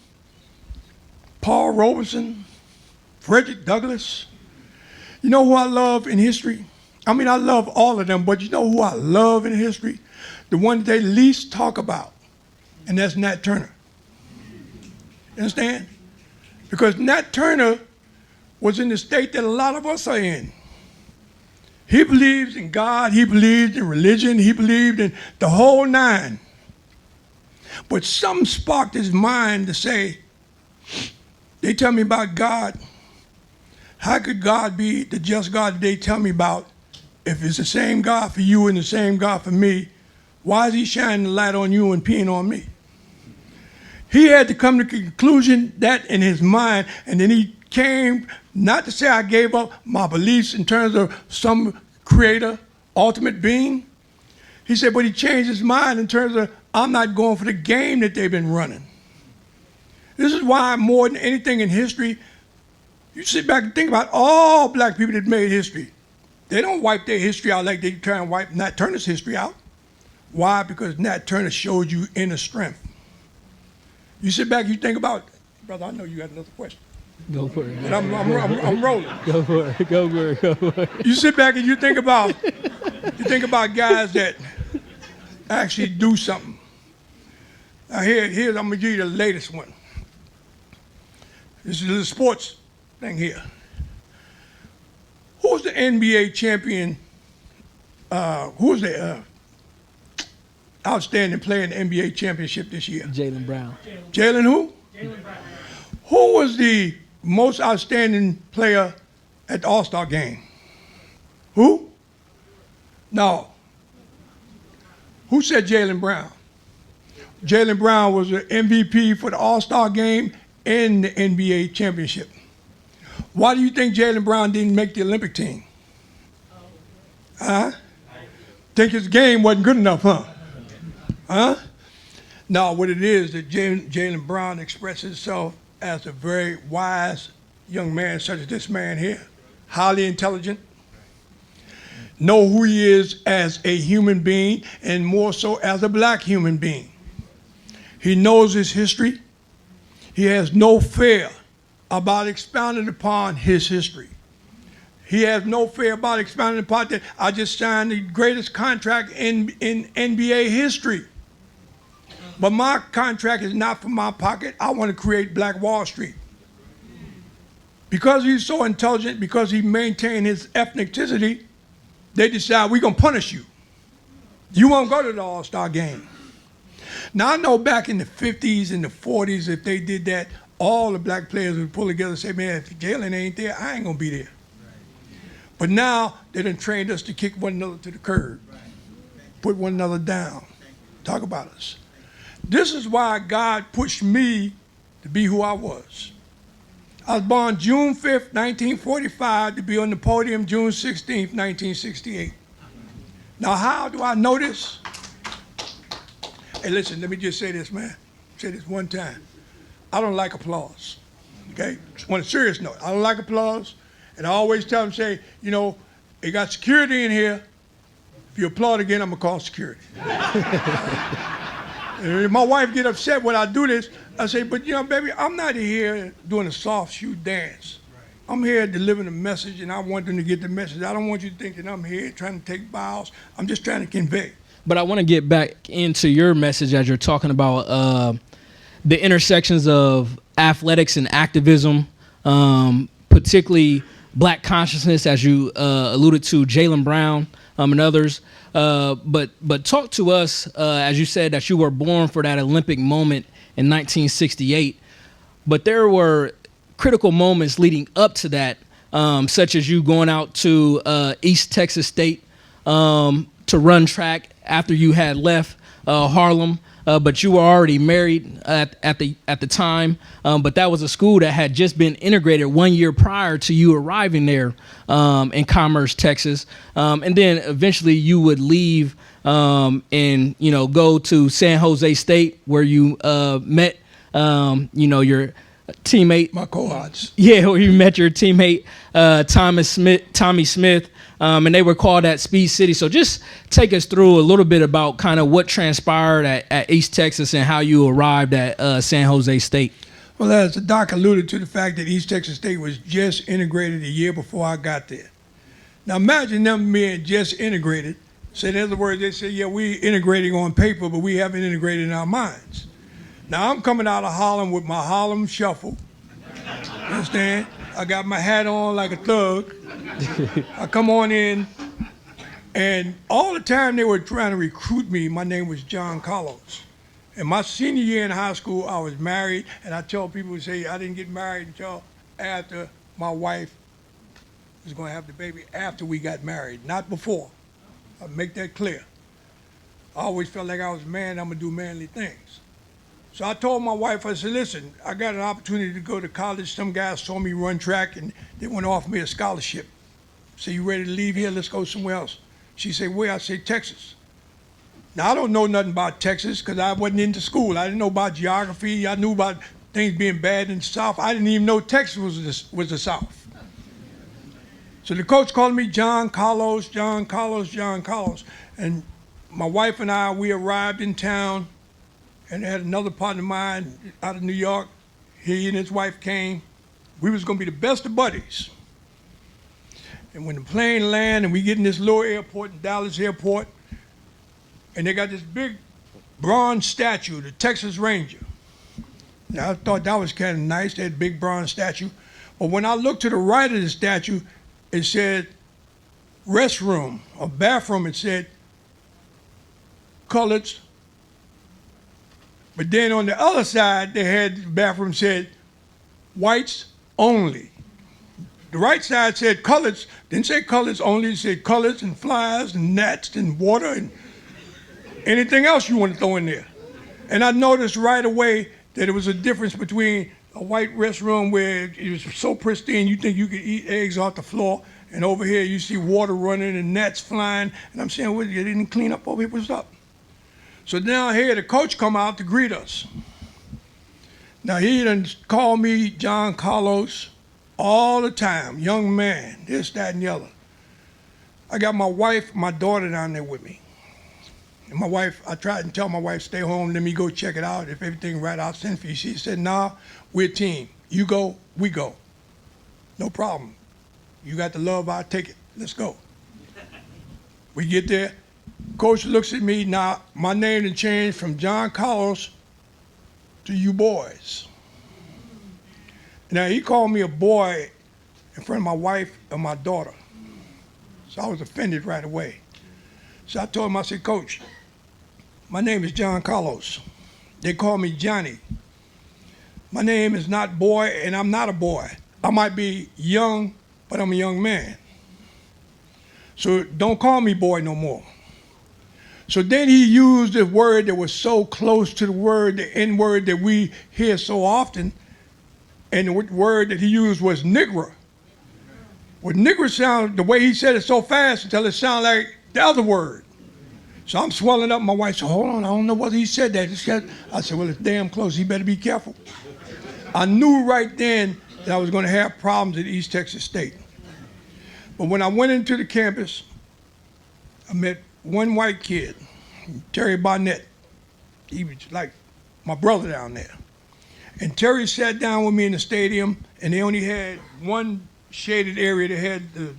Paul Robeson, Frederick Douglass? You know who I love in history? I mean, I love all of them, but you know who I love in history? The one that they least talk about, and that's Nat Turner. You understand? Because Nat Turner was in the state that a lot of us are in. He believes in God, he believed in religion, he believed in the whole nine. But something sparked his mind to say, they tell me about God. How could God be the just God that they tell me about if it's the same God for you and the same God for me? Why is he shining the light on you and peeing on me? He had to come to the conclusion that in his mind, and then he came, not to say I gave up my beliefs in terms of some creator, ultimate being. He said, but he changed his mind in terms of, I'm not going for the game that they've been running. This is why more than anything in history, You sit back and think about all black people that made history. They don't wipe their history out like they try and wipe Nat Turner's history out. Why? Because Nat Turner showed you inner strength. You sit back, you think about, brother, I know you got another question. Go for it. But I'm rolling. Go for it. Go for it. Go for it. You sit back and you think about guys that actually do something. Now here's I'm gonna give you the latest one. This is the sports thing here. Who's the NBA champion? Who's the outstanding player in the NBA championship this year? Jaylen Brown. Jalen who? Jaylen Brown. Who was the most outstanding player at the All-Star game? Who? No. Who said Jaylen Brown? Jaylen Brown was the MVP for the All-Star game and the NBA championship. Why do you think Jaylen Brown didn't make the Olympic team? Huh? Think his game wasn't good enough, huh? Huh? No, what it is that Jaylen Brown expresses himself as a very wise young man, such as this man here, highly intelligent, know who he is as a human being, and more so as a black human being. He knows his history. He has no fear about expounding upon his history. He has no fear about expounding upon that. I just signed the greatest contract in NBA history. But my contract is not from my pocket. I want to create Black Wall Street. Because he's so intelligent, because he maintained his ethnicity, they decide we're going to punish you. You won't go to the All-Star game. Now, I know back in the 50s and the 40s, if they did that, all the black players would pull together and say, man, if Jalen ain't there, I ain't going to be there. But now they done trained us to kick one another to the curb, put one another down, talk about us. This is why God pushed me to be who I was. I was born June 5th, 1945, to be on the podium June 16th, 1968. Now, how do I know this? Hey, listen, let me just say this, man. Say this one time. I don't like applause, okay? On a serious note, I don't like applause. And I always tell them, say, you know, they got security in here. If you applaud again, I'm going to call security. And my wife get upset when I do this. I say, but, you know, baby, I'm not here doing a soft shoe dance. I'm here delivering a message, and I want them to get the message. I don't want you to think that I'm here trying to take bows. I'm just trying to convey. But I want to get back into your message as you're talking about the intersections of athletics and activism, particularly black consciousness, as you alluded to, Jaylen Brown and others. But talk to us, as you said, that you were born for that Olympic moment in 1968. But there were critical moments leading up to that, such as you going out to East Texas State to run track after you had left Harlem. But you were already married at the time. But that was a school that had just been integrated 1 year prior to you arriving there in Commerce, Texas. And then eventually you would leave and go to San Jose State, where you met your teammate, My cohorts. yeah, where you met your teammate Tommy Smith. And they were called at Speed City. So just take us through a little bit about kind of what transpired at East Texas and how you arrived at San Jose State. Well, as the doc alluded to the fact that East Texas State was just integrated a year before I got there. Now imagine them being just integrated. So in other words, they say, yeah, we integrating on paper, but we haven't integrated in our minds. Now I'm coming out of Harlem with my Harlem Shuffle. You understand? I got my hat on like a thug. I come on in, and all the time they were trying to recruit me, my name was John Carlos. And my senior year in high school, I was married, and I tell people, say, I didn't get married until after my wife was going to have the baby, after we got married, not before. I'll make that clear. I always felt like I was a man, I'm going to do manly things. So I told my wife, I said, listen, I got an opportunity to go to college. Some guys saw me run track, and they want to offer me a scholarship. So you ready to leave here? Let's go somewhere else. She said, where? I said, Texas. Now, I don't know nothing about Texas because I wasn't into school. I didn't know about geography. I knew about things being bad in the South. I didn't even know Texas was the South. So the coach called me John Carlos, John Carlos, John Carlos. And my wife and I, we arrived in town, and I had another partner of mine out of New York. He and his wife came. We was gonna be the best of buddies. And when the plane landed and we get in this little airport in Dallas Airport, and they got this big bronze statue, the Texas Ranger. Now, I thought that was kind of nice, that big bronze statue. But when I looked to the right of the statue, it said restroom or bathroom. It said coloreds. But then on the other side, they had the bathroom said whites only. The right side said coloreds, didn't say coloreds only, it said coloreds and flies and gnats and water and anything else you want to throw in there. And I noticed right away that there was a difference between a white restroom where it was so pristine you think you could eat eggs off the floor, and over here you see water running and gnats flying, and I'm saying, well, you didn't clean up over here, what's up? So now here the coach come out to greet us. Now he done called me John Carlos all the time, young man, this, that, and the other. I got my wife, my daughter down there with me. And my wife, I tried to tell my wife, stay home, let me go check it out. If everything right, I'll send for you. She said, nah, we're a team. You go, we go. No problem. You got the love, I'll take it. Let's go. We get there. Coach looks at me. Now, my name done changed from John Carlos to you boys. Now, he called me a boy in front of my wife and my daughter. So I was offended right away. So I told him, I said, Coach, my name is John Carlos. They call me Johnny. My name is not boy, and I'm not a boy. I might be young, but I'm a young man. So don't call me boy no more. So then he used a word that was so close to the word, the N word that we hear so often, and the word that he used was nigger. Well, nigger sound, the way he said it so fast until it sounded like the other word. So I'm swelling up. My wife said, hold on, I don't know whether he said that. I said, well, it's damn close. He better be careful. I knew right then that I was going to have problems at East Texas State. But when I went into the campus, I met one white kid, Terry Barnett. He was like my brother down there. And Terry sat down with me in the stadium, and they only had one shaded area. They had the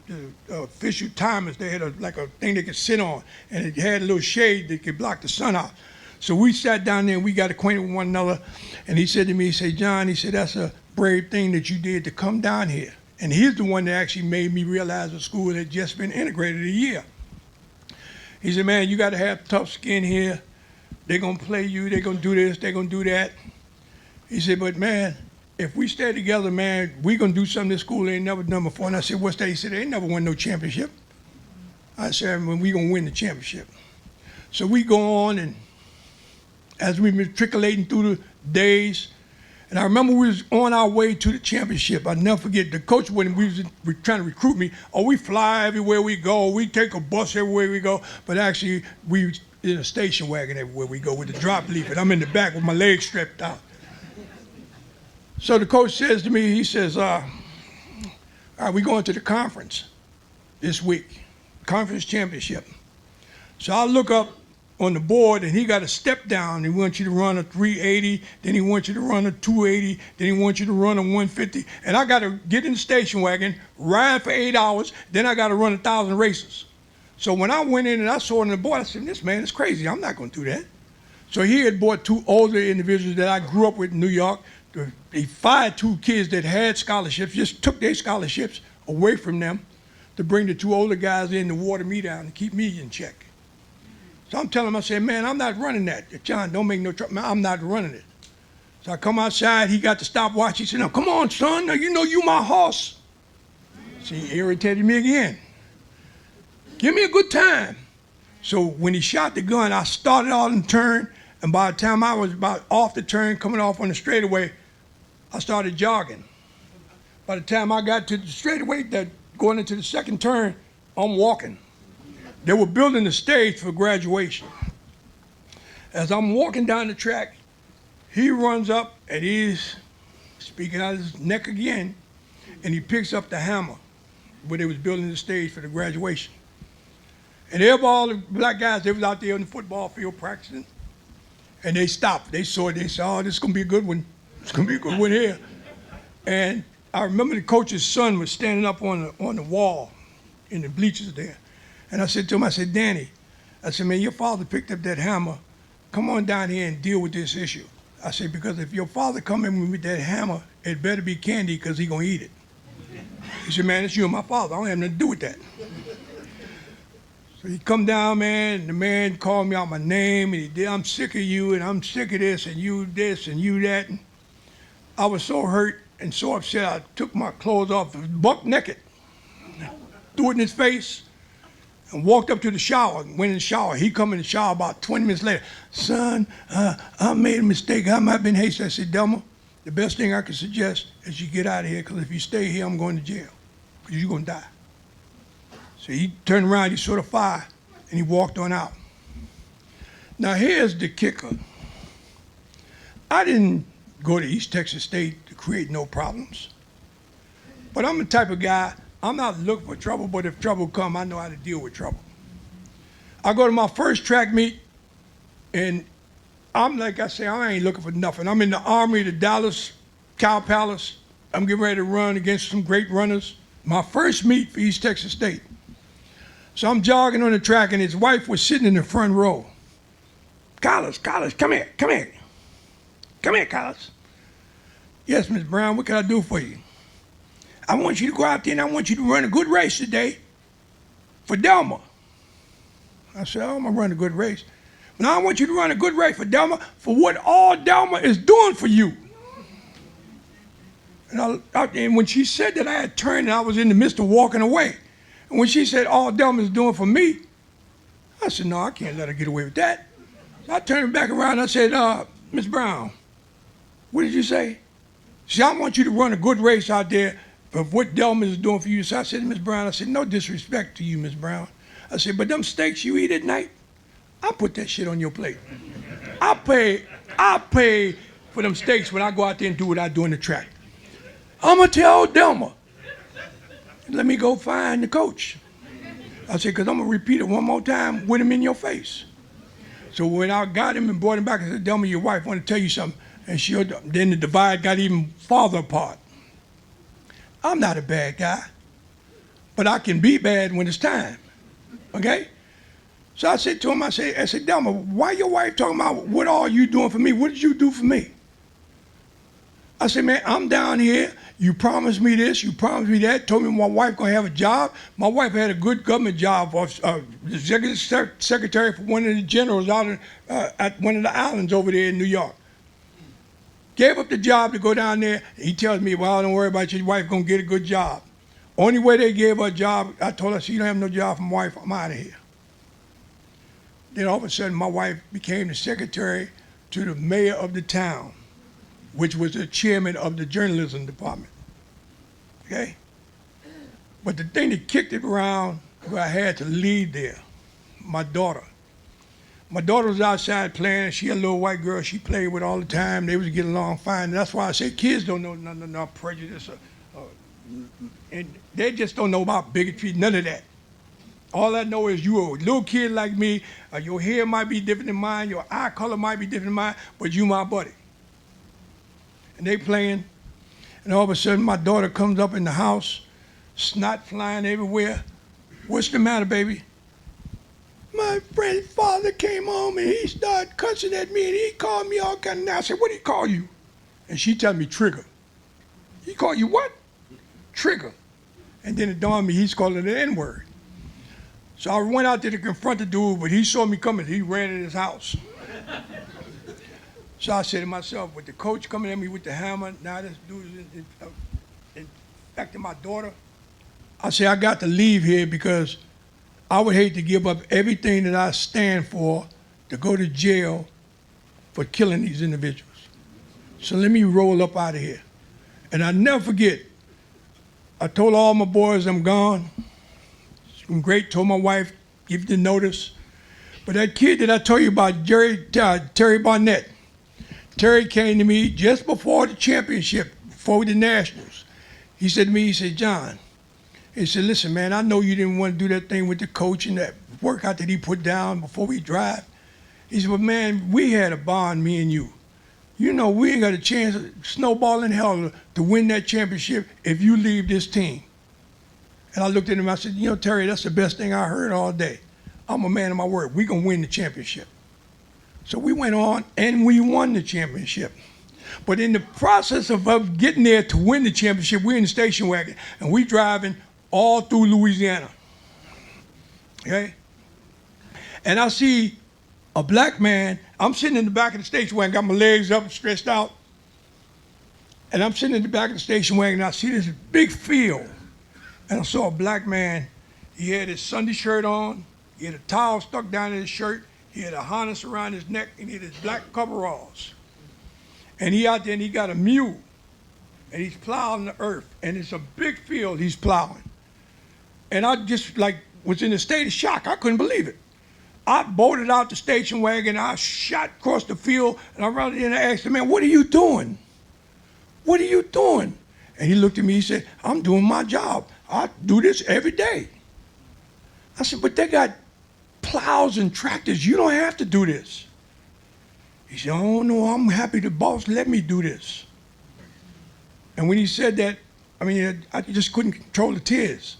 official timers. They had like a thing they could sit on, and it had a little shade that could block the sun out. So we sat down there and we got acquainted with one another. And he said to me, he said, John, he said, that's a brave thing that you did to come down here. And he's the one that actually made me realize the school had just been integrated a year. He said, man, you got to have tough skin here. They're going to play you. They're going to do this. They're going to do that. He said, but man, if we stay together, man, we're going to do something this school ain't never done before. And I said, what's that? He said, they ain't never won no championship. I said, well, we're going to win the championship. So we go on, and as we've been matriculating through the days, and I remember we was on our way to the championship. I'll never forget, the coach, when we was trying to recruit me, oh, we fly everywhere we go. We take a bus everywhere we go. But actually, we in a station wagon everywhere we go with the drop leaf, and I'm in the back with my legs stretched out. So the coach says to me, he says, all right, we're going to the conference this week, conference championship. So I look up on the board, and he got a step down. He wants you to run a 380, then he wants you to run a 280, then he wants you to run a 150. And I got to get in the station wagon, ride for 8 hours, then I got to run 1,000 races. So when I went in and I saw it on the board, I said, this man is crazy. I'm not going to do that. So he had brought two older individuals that I grew up with in New York. He fired two kids that had scholarships, just took their scholarships away from them to bring the two older guys in to water me down and keep me in check. So I'm telling him, I said, man, I'm not running that. John, don't make no trouble. Man, I'm not running it. So I come outside. He got the stopwatch. He said, now, come on, son. Now, you know you my horse. See, he irritated me again. Give me a good time. So when he shot the gun, I started out in turn. And by the time I was about off the turn, coming off on the straightaway, I started jogging. By the time I got to the straightaway, that going into the second turn, I'm walking. They were building the stage for graduation. As I'm walking down the track, he runs up and he's speaking out of his neck again, and he picks up the hammer where they was building the stage for the graduation. And all the black guys, they was out there on the football field practicing, and they stopped. They saw it. They said, oh, this is going to be a good one. It's going to be a good one here. And I remember the coach's son was standing up on the wall in the bleachers there. And I said to him, I said, Danny, I said, man, your father picked up that hammer. Come on down here and deal with this issue. I said, because if your father come in with that hammer, it better be candy because he going to eat it. He said, man, it's you and my father. I don't have nothing to do with that. So he come down, man, and the man called me out my name, and he did, I'm sick of you, and I'm sick of this, and you this, and you that. And I was so hurt and so upset, I took my clothes off, buck naked, threw it in his face, and walked up to the shower, went in the shower. He come in the shower about 20 minutes later. Son, I made a mistake. I might have been hasty. I said, Delma, the best thing I can suggest is you get out of here, because if you stay here, I'm going to jail, because you're going to die. So he turned around, he saw the fire, and he walked on out. Now here's the kicker. I didn't go to East Texas State to create no problems. But I'm the type of guy, I'm not looking for trouble, but if trouble come, I know how to deal with trouble. I go to my first track meet, and I'm like I say, I ain't looking for nothing. I'm in the Army, the Dallas Cow Palace. I'm getting ready to run against some great runners. My first meet for East Texas State. So I'm jogging on the track, and his wife was sitting in the front row. Carlos, come here. Come here, Carlos. Yes, Ms. Brown, what can I do for you? I want you to go out there, and I want you to run a good race today for Delma. I said, oh, I'm going to run a good race. Now I want you to run a good race for Delma for what all Delma is doing for you. And when she said that, I had turned, and I was in the midst of walking away. And when she said, all Delma is doing for me, I said, no, I can't let her get away with that. So I turned back around and I said, Ms. Brown, what did you say? She said, I want you to run a good race out there of what Delma is doing for you. So I said to Ms. Brown, I said, no disrespect to you, Ms. Brown. I said, but them steaks you eat at night, I put that shit on your plate. I pay for them steaks when I go out there and do what I do in the track. I'm going to tell Delma. Let me go find the coach. I said, because I'm going to repeat it one more time with him in your face. So when I got him and brought him back, I said, Delma, your wife want to tell you something. And then the divide got even farther apart. I'm not a bad guy, but I can be bad when it's time, okay? So I said to him, I said, Delma, why your wife talking about what are you doing for me? What did you do for me? I said, man, I'm down here. You promised me this, you promised me that, told me my wife gonna have a job. My wife had a good government job, the executive secretary for one of the generals out at one of the islands over there in New York. Gave up the job to go down there. He tells me, well, don't worry about your wife gonna get a good job. Only way they gave her a job, I told her, you don't have no job from my wife, I'm out of here. Then all of a sudden, my wife became the secretary to the mayor of the town, which was the chairman of the journalism department, okay? But the thing that kicked it around, where I had to leave there, my daughter. My daughter was outside playing. She had a little white girl she played with all the time. They was getting along fine. And that's why I say kids don't know nothing about prejudice. And they just don't know about bigotry, none of that. All I know is you a little kid like me, your hair might be different than mine, your eye color might be different than mine, but you my buddy. And they playing, and all of a sudden my daughter comes up in the house, snot flying everywhere. What's the matter, baby? My friend's father came home and he started cussing at me and he called me all kind of names. I said, what did he call you? And she told me Trigger. He called you what? Trigger. And then it dawned on me he's calling it an N-word. So I went out there to confront the dude, but he saw me coming. He ran in his house. So I said to myself, with the coach coming at me with the hammer, now this dude is infecting my daughter. I said, I got to leave here because I would hate to give up everything that I stand for to go to jail for killing these individuals. So let me roll up out of here. And I never forget, I told all my boys I'm gone. It's been great, told my wife, give the notice. But that kid that I told you about, Terry Barnett, Terry came to me just before the championship before the Nationals. He said to me, he said, John, he said, listen, man, I know you didn't want to do that thing with the coach and that workout that he put down before we drive. He said, but man, we had a bond, me and you. You know, we ain't got a chance, snowball in hell, to win that championship if you leave this team. And I looked at him, I said, you know, Terry, that's the best thing I heard all day. I'm a man of my word. We're going to win the championship. So we went on and we won the championship. But in the process of getting there to win the championship, we're in the station wagon and we driving all through Louisiana. Okay? And I see a black man. I'm sitting in the back of the station wagon, got my legs up and stretched out. And I'm sitting in the back of the station wagon and I see this big field. And I saw a black man. He had his Sunday shirt on. He had a towel stuck down in his shirt. He had a harness around his neck, and he had his black coveralls. And he out there, and he got a mule, and he's plowing the earth, and it's a big field he's plowing. And I just was in a state of shock. I couldn't believe it. I bolted out the station wagon. I shot across the field, and I ran in and asked him, man, what are you doing? What are you doing? And he looked at me. He said, I'm doing my job. I do this every day. I said, but they got plows and tractors. You don't have to do this. He said, oh, no, I'm happy the boss let me do this. And when he said that, I mean, I just couldn't control the tears.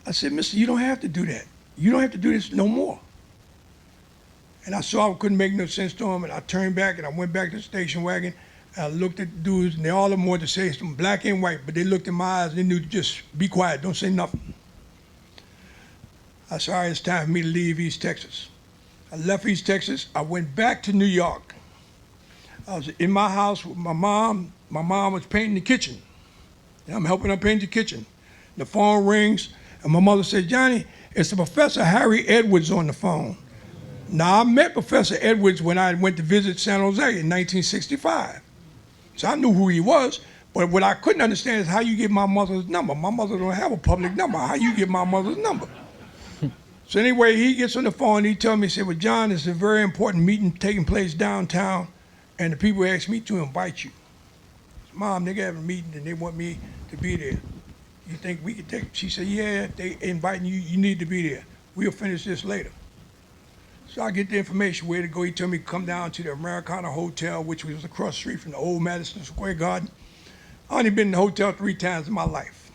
I said, mister, you don't have to do that. You don't have to do this no more. And I saw I couldn't make no sense to him, and I turned back, and I went back to the station wagon, and I looked at the dudes, and they all of them wanted to say some black and white, but they looked in my eyes, and they knew to just be quiet, don't say nothing. I said, all right, it's time for me to leave East Texas. I left East Texas. I went back to New York. I was in my house with my mom. My mom was painting the kitchen. And I'm helping her paint the kitchen. The phone rings, and my mother said, Johnny, it's Professor Harry Edwards on the phone. Now, I met Professor Edwards when I went to visit San Jose in 1965. So I knew who he was, but what I couldn't understand is how you get my mother's number. My mother don't have a public number. How you get my mother's number? So anyway, he gets on the phone and he tells me, he said, well, John, it's a very important meeting taking place downtown, and the people asked me to invite you. I said, Mom, they're having a meeting and they want me to be there. You think we could take it? She said, yeah, they inviting you, you need to be there. We'll finish this later. So I get the information where to go. He told me to come down to the Americana Hotel, which was across the street from the old Madison Square Garden. I only been in the hotel 3 times in my life.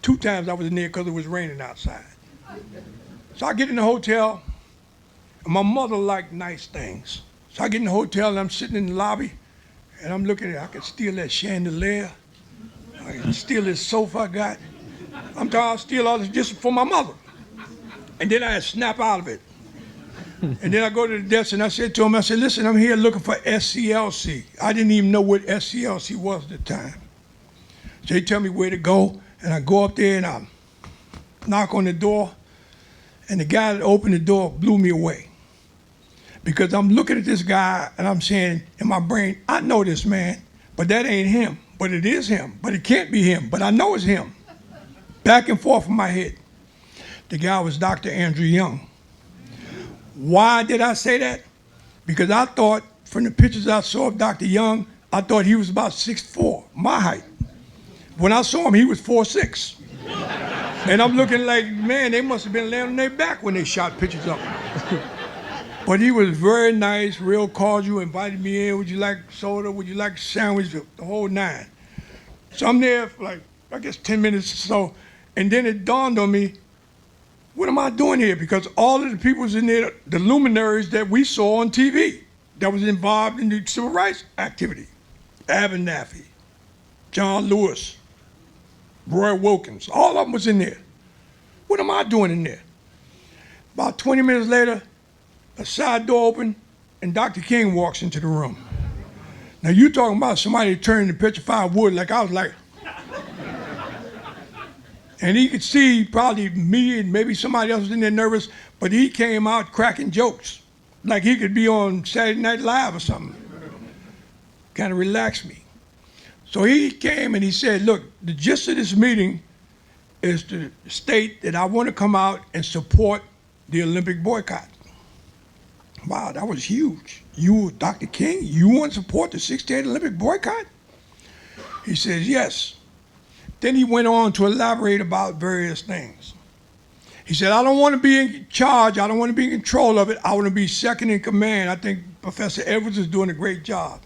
2 times I was in there because it was raining outside. So I get in the hotel, and my mother liked nice things. So I get in the hotel, and I'm sitting in the lobby, and I'm looking at it. I could steal that chandelier. I can steal this sofa I got. I'm talking, I'll steal all this just for my mother. And then I snap out of it. And then I go to the desk, and I said to him, I said, listen, I'm here looking for SCLC. I didn't even know what SCLC was at the time. So he tell me where to go, and I go up there, and I knock on the door. And the guy that opened the door blew me away. Because I'm looking at this guy and I'm saying in my brain, I know this man, but that ain't him. But it is him. But it can't be him. But I know it's him. Back and forth in my head. The guy was Dr. Andrew Young. Why did I say that? Because I thought from the pictures I saw of Dr. Young, I thought he was about 6'4", my height. When I saw him, he was 4'6". And I'm looking like, man, they must have been laying on their back when they shot pictures of him. But he was very nice, real cordial, invited me in. Would you like soda? Would you like a sandwich? The whole 9. So I'm there for I guess 10 minutes or so. And then it dawned on me, what am I doing here? Because all of the people was in there, the luminaries that we saw on TV that was involved in the civil rights activity. Abernathy, John Lewis, Roy Wilkins, all of them was in there. What am I doing in there? About 20 minutes later, a side door opened, and Dr. King walks into the room. Now you talking about somebody turning the petrified wood like I was like. And he could see probably me and maybe somebody else was in there nervous, but he came out cracking jokes, like he could be on Saturday Night Live or something. Kind of relaxed me. So he came and he said, look, the gist of this meeting is to state that I want to come out and support the Olympic boycott. Wow, that was huge. You, Dr. King, you want to support the '68 Olympic boycott? He says, yes. Then he went on to elaborate about various things. He said, I don't want to be in charge. I don't want to be in control of it. I want to be second in command. I think Professor Edwards is doing a great job.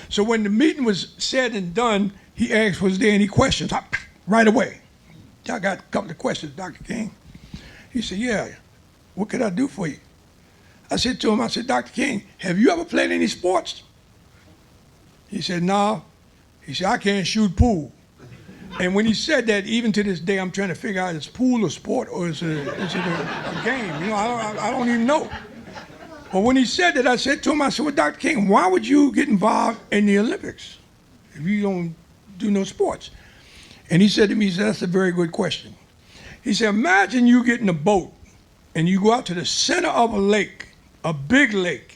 So when the meeting was said and done, he asked, was there any questions? Right away. I got a couple of questions, Dr. King. He said, yeah, what could I do for you? I said to him, I said, Dr. King, have you ever played any sports? He said, no. He said, I can't shoot pool. And when he said that, even to this day, I'm trying to figure out is pool a sport or is it a game? You know, I don't even know. But when he said that, I said to him, I said, well, Dr. King, why would you get involved in the Olympics if you don't do no sports? And he said to me, he said, that's a very good question. He said, imagine you get in a boat and you go out to the center of a lake, a big lake.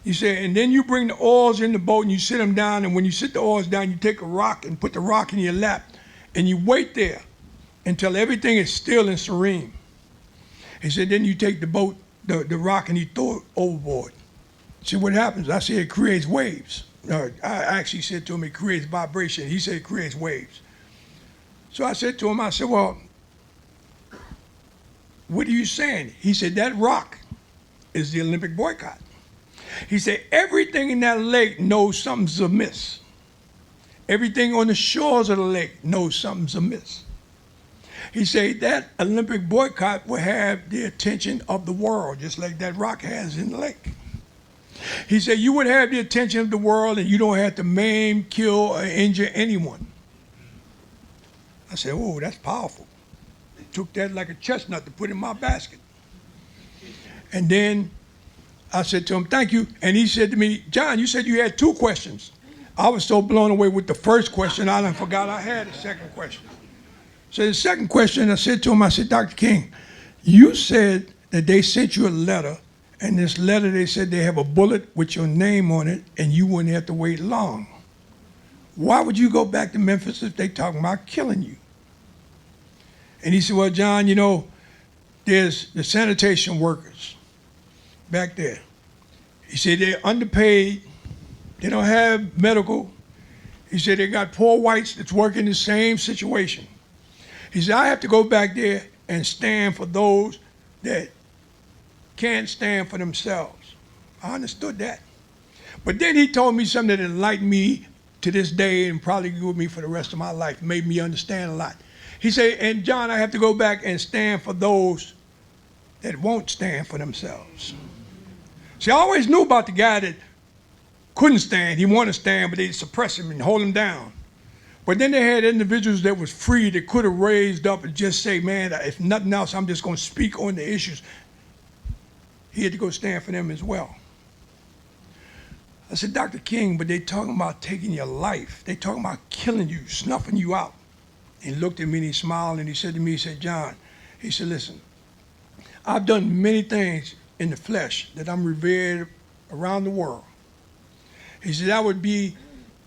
He said, and then you bring the oars in the boat and you sit them down, and when you sit the oars down, you take a rock and put the rock in your lap, and you wait there until everything is still and serene. He said, then you take the boat, the rock, and you throw it overboard. See what happens? I said, it creates waves. I actually said to him, it creates vibration. He said, it creates waves. So I said to him, I said, well, what are you saying? He said, that rock is the Olympic boycott. He said, everything in that lake knows something's amiss. Everything on the shores of the lake knows something's amiss. He said that Olympic boycott will have the attention of the world, just like that rock has in the lake. He said you would have the attention of the world and you don't have to maim, kill, or injure anyone. I said, oh, that's powerful. Took that like a chestnut to put in my basket. And then I said to him, thank you. And he said to me, John, you said you had 2 questions. I was so blown away with the first question, I done forgot I had a second question. So the second question, I said to him, I said, Dr. King, you said that they sent you a letter, and this letter they said they have a bullet with your name on it, and you wouldn't have to wait long. Why would you go back to Memphis if they talking about killing you? And he said, well, John, you know, there's the sanitation workers back there. He said they're underpaid. They don't have medical. He said they got poor whites that's working the same situation. He said, I have to go back there and stand for those that can't stand for themselves. I understood that. But then he told me something that enlightened me to this day and probably be with me for the rest of my life, made me understand a lot. He said, and John, I have to go back and stand for those that won't stand for themselves. See, I always knew about the guy that couldn't stand. He wanted to stand, but they'd suppress him and hold him down. But then they had individuals that was free that could have raised up and just say, man, if nothing else, I'm just going to speak on the issues. He had to go stand for them as well. I said, Dr. King, but they talking about taking your life. They talking about killing you, snuffing you out. He looked at me and he smiled and he said to me, he said, John, he said, listen, I've done many things in the flesh that I'm revered around the world. He said, I would be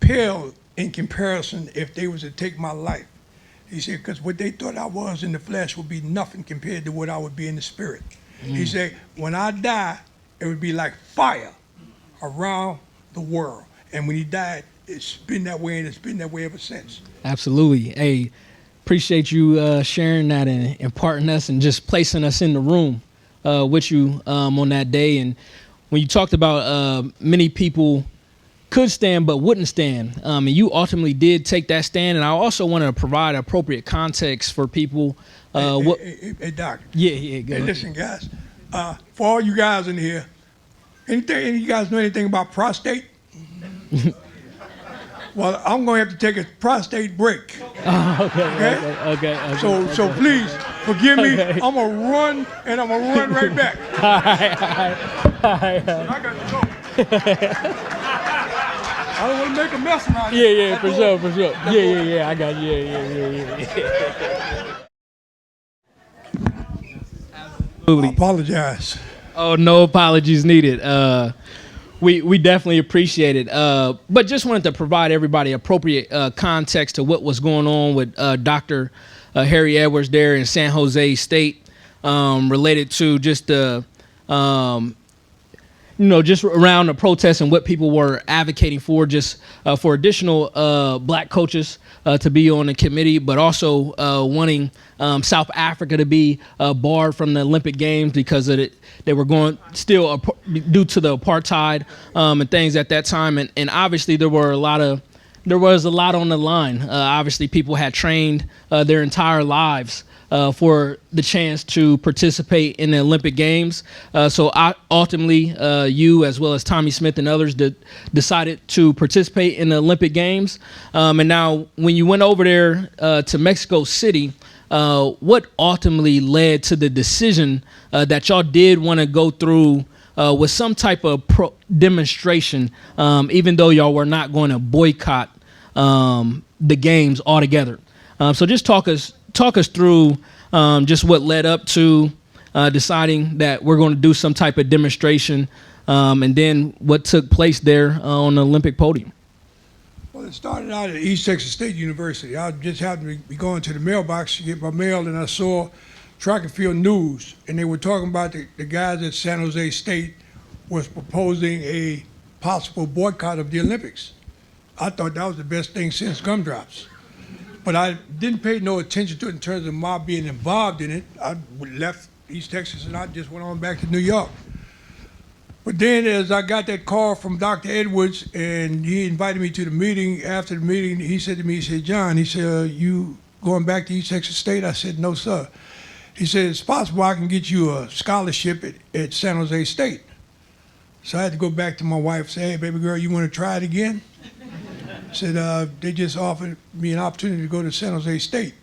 pale in comparison if they was to take my life. He said, because what they thought I was in the flesh would be nothing compared to what I would be in the spirit. He said, when I die, it would be like fire around the world. And when he died, it's been that way, and it's been that way ever since. Absolutely. Hey, appreciate you sharing that and imparting us and just placing us in the room with you on that day. And when you talked about many people could stand but wouldn't stand, and you ultimately did take that stand. And I also want to provide appropriate context for people. Hey, Doc. Yeah, go Hey, ahead. listen, guys. For all you guys in here, any of you guys know anything about prostate? Well, I'm going to have to take a prostate break. Okay. So please forgive me. Okay. I'm going to run, and I'm going to run right back. All right. I got to go. I don't want to make a mess around here. Yeah, for sure. Yeah, I got you. Yeah. I apologize. Oh, no apologies needed. We definitely appreciate it. But just wanted to provide everybody appropriate context to what was going on with Dr. Harry Edwards there in San Jose State, related to just the just around the protests and what people were advocating for, just for additional black coaches to be on the committee, but also wanting South Africa to be barred from the Olympic Games because of it. They were going still due to the apartheid and things at that time, and obviously there was a lot on the line. Obviously, people had trained their entire lives for the chance to participate in the Olympic Games. So ultimately, you, as well as Tommie Smith and others, decided to participate in the Olympic Games. And now, when you went over there to Mexico City, what ultimately led to the decision that y'all did want to go through with some type of demonstration, even though y'all were not going to boycott the games altogether? So just talk us through just what led up to deciding that we're going to do some type of demonstration, and then what took place there on the Olympic podium. Well, it started out at East Texas State University. I just happened to be going to the mailbox to get my mail, and I saw Track and Field News, and they were talking about the guys at San Jose State was proposing a possible boycott of the Olympics. I thought that was the best thing since gumdrops. But I didn't pay no attention to it in terms of my being involved in it. I left East Texas and I just went on back to New York. But then as I got that call from Dr. Edwards and he invited me to the meeting, after the meeting, he said to me, he said, John, he said, you going back to East Texas State? I said, no, sir. He said, it's possible I can get you a scholarship at San Jose State. So I had to go back to my wife and say, hey, baby girl, you want to try it again? Said, they just offered me an opportunity to go to San Jose State.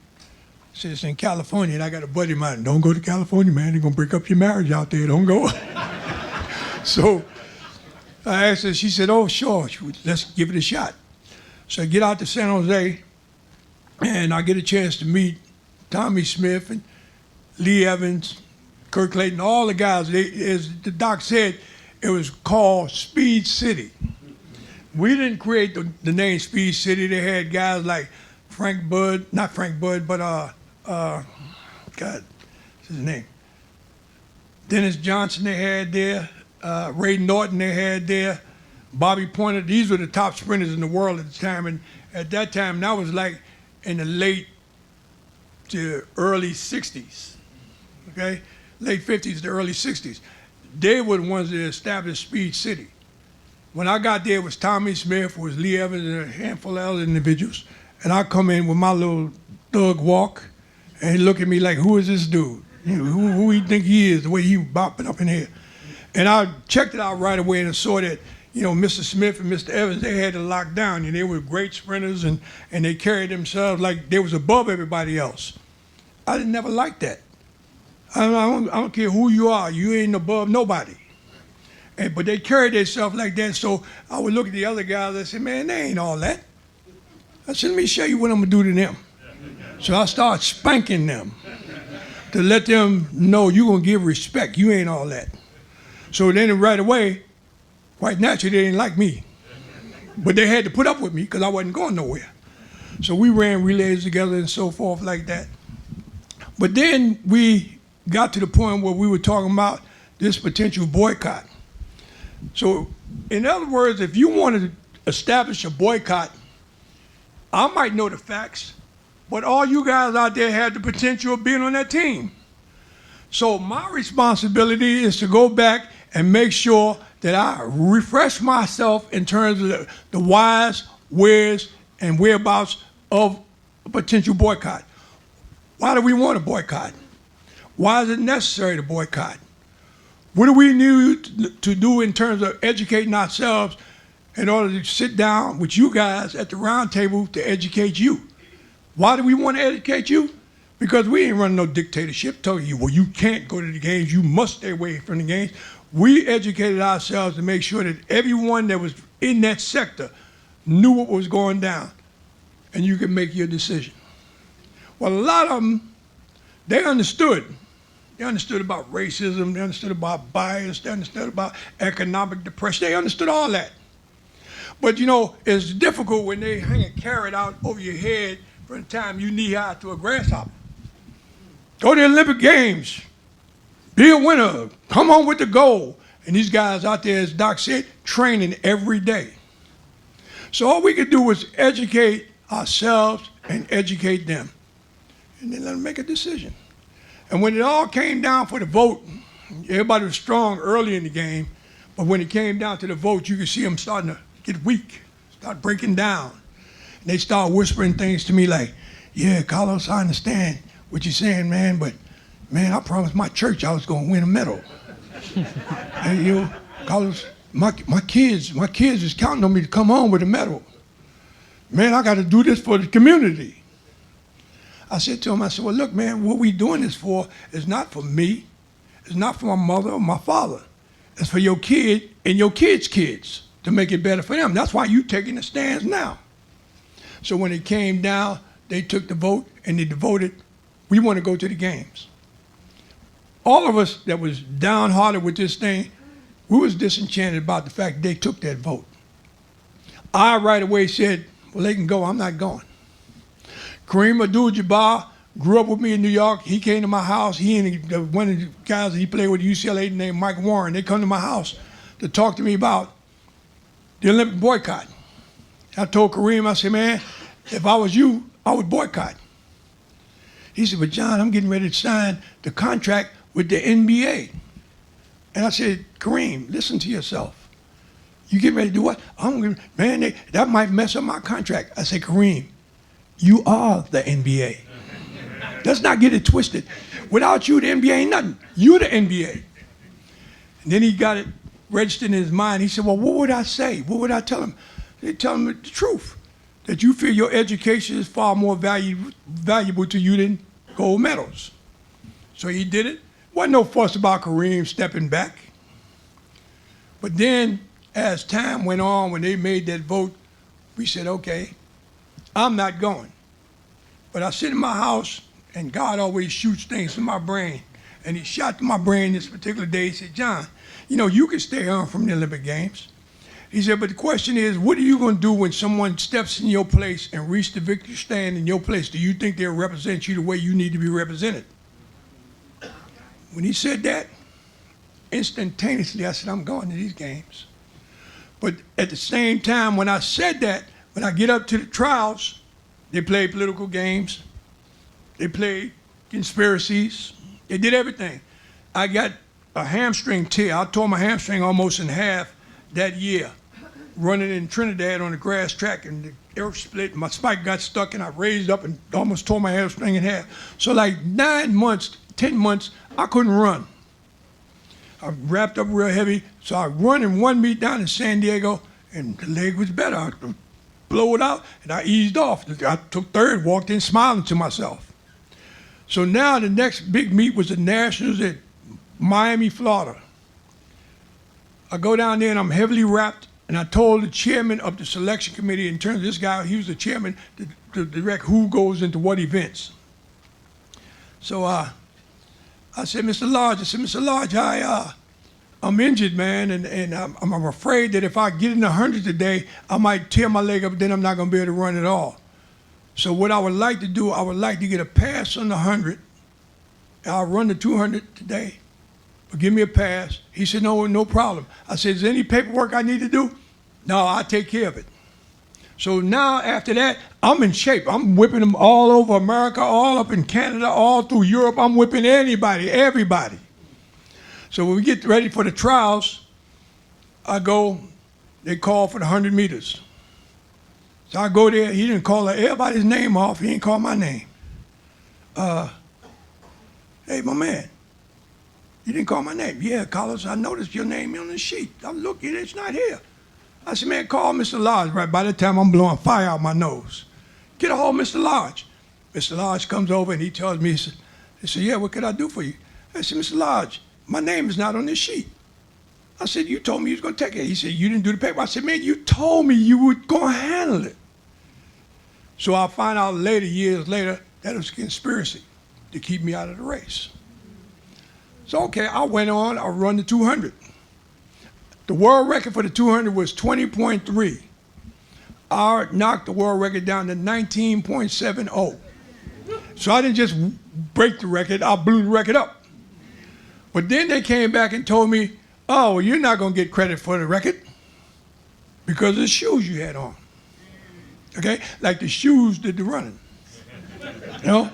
Said, it's in California, and I got a buddy of mine. Don't go to California, man. They're going to break up your marriage out there. Don't go. So I asked her, she said, oh, sure, let's give it a shot. So I get out to San Jose, and I get a chance to meet Tommie Smith and Lee Evans, Kirk Clayton, all the guys. As the doc said, it was called Speed City. We didn't create the name Speed City. They had guys like Frank Budd, not Frank Budd, but God, what's his name? Dennis Johnson they had there, Ray Norton they had there, Bobby Pointer. These were the top sprinters in the world at the time. And at that time, that was like in the late to early 60s, okay? Late 50s to early 60s. They were the ones that established Speed City. When I got there, it was Tommie Smith, it was Lee Evans, and a handful of other individuals. And I come in with my little thug walk, and he look at me like, who is this dude? You know, who he think he is, the way he bopping up in here. And I checked it out right away and saw that, Mr. Smith and Mr. Evans, they had it locked down. And they were great sprinters, and they carried themselves like they was above everybody else. I never liked that. I don't care who you are, you ain't above nobody. But they carried themselves like that, so I would look at the other guys and say, man, they ain't all that. I said, let me show you what I'm gonna do to them. So I start spanking them to let them know you're gonna give respect, you ain't all that. So then right away, quite naturally, they didn't like me. But they had to put up with me because I wasn't going nowhere. So we ran relays together and so forth like that. But then we got to the point where we were talking about this potential boycott. So, in other words, if you wanted to establish a boycott, I might know the facts, but all you guys out there had the potential of being on that team. So my responsibility is to go back and make sure that I refresh myself in terms of the whys, wheres, and whereabouts of a potential boycott. Why do we want to boycott? Why is it necessary to boycott? What do we need to do in terms of educating ourselves in order to sit down with you guys at the round table to educate you? Why do we want to educate you? Because we ain't running no dictatorship telling you, well, you can't go to the games, you must stay away from the games. We educated ourselves to make sure that everyone that was in that sector knew what was going down, and you could make your decision. Well, a lot of them, they understood. They understood about racism, they understood about bias, they understood about economic depression, they understood all that. But it's difficult when they hang a carrot out over your head from the time you knee high to a grasshopper. Go to the Olympic Games, be a winner, come home with the gold. And these guys out there, as Doc said, training every day. So all we could do was educate ourselves and educate them. And then let them make a decision. And when it all came down for the vote, everybody was strong early in the game, but when it came down to the vote, you could see them starting to get weak, start breaking down. And they start whispering things to me like, yeah, Carlos, I understand what you're saying, man, but man, I promised my church I was going to win a medal. And, you know, Carlos, my kids is counting on me to come home with a medal. Man, I got to do this for the community. I said to him, I said, well, look, man, what we doing this for is not for me. It's not for my mother or my father. It's for your kid and your kids' kids to make it better for them. That's why you taking the stands now. So when it came down, they took the vote and they voted, we want to go to the games. All of us that was downhearted with this thing, we was disenchanted about the fact they took that vote. I right away said, well, they can go, I'm not going. Kareem Abdul-Jabbar grew up with me in New York. He came to my house. He and one of the guys that he played with at UCLA named Mike Warren, they come to my house to talk to me about the Olympic boycott. I told Kareem, I said, man, if I was you, I would boycott. He said, but John, I'm getting ready to sign the contract with the NBA. And I said, Kareem, listen to yourself. You getting ready to do what? Man, that might mess up my contract. I said, Kareem, you are the NBA. Let's not get it twisted. Without you, the NBA ain't nothing. You the NBA. And then he got it registered in his mind. He said, well, what would I say? What would I tell him? They tell him the truth, that you feel your education is far more valuable to you than gold medals. So he did it. Wasn't no fuss about Kareem stepping back. But then, as time went on, when they made that vote, we said, okay, I'm not going. But I sit in my house, and God always shoots things in my brain. And he shot to my brain this particular day. He said, John, you know, you can stay on from the Olympic Games. He said, but the question is, what are you going to do when someone steps in your place and reaches the victory stand in your place? Do you think they'll represent you the way you need to be represented? When he said that, instantaneously, I said, I'm going to these games. But at the same time, when I said that, when I get up to the trials, they played political games. They played conspiracies. They did everything. I got a hamstring tear. I tore my hamstring almost in half that year, running in Trinidad on the grass track, and the air split, my spike got stuck, and I raised up and almost tore my hamstring in half. So like 9 months, 10 months, I couldn't run. I wrapped up real heavy, so I run in one meet down in San Diego, and the leg was better. I blow it out, and I eased off. I took third, walked in smiling to myself. So now the next big meet was the Nationals at Miami, Florida. I go down there, and I'm heavily wrapped, and I told the chairman of the selection committee, in terms of this guy, he was the chairman to direct who goes into what events. So I said, Mr. Lodge, I'm injured, man, and I'm afraid that if I get in the 100 today, I might tear my leg up, then I'm not going to be able to run at all. So what I would like to do, I would like to get a pass on the 100. I'll run the 200 today, but give me a pass. He said, no problem. I said, is there any paperwork I need to do? No, I'll take care of it. So now after that, I'm in shape. I'm whipping them all over America, all up in Canada, all through Europe. I'm whipping everybody. So when we get ready for the trials, I go, they call for the 100 meters. So I go there, he didn't call everybody's name off, he didn't call my name. Hey, my man, you didn't call my name. Yeah, Carlos, I noticed your name on the sheet. I'm looking, it's not here. I said, man, call Mr. Lodge. Right by the time I'm blowing fire out my nose. Get a hold of Mr. Lodge. Mr. Lodge comes over and he tells me, he said, yeah, what could I do for you? I said, Mr. Lodge, my name is not on this sheet. I said, you told me you was going to take it. He said, you didn't do the paper. I said, man, you told me you were going to handle it. So I find out later, years later, that it was a conspiracy to keep me out of the race. So, okay, I went on, I run the 200. The world record for the 200 was 20.3. I knocked the world record down to 19.70. So I didn't just break the record, I blew the record up. But then they came back and told me, Oh, well, you're not going to get credit for the record because of the shoes you had on. Okay? Like the shoes did the running. You know?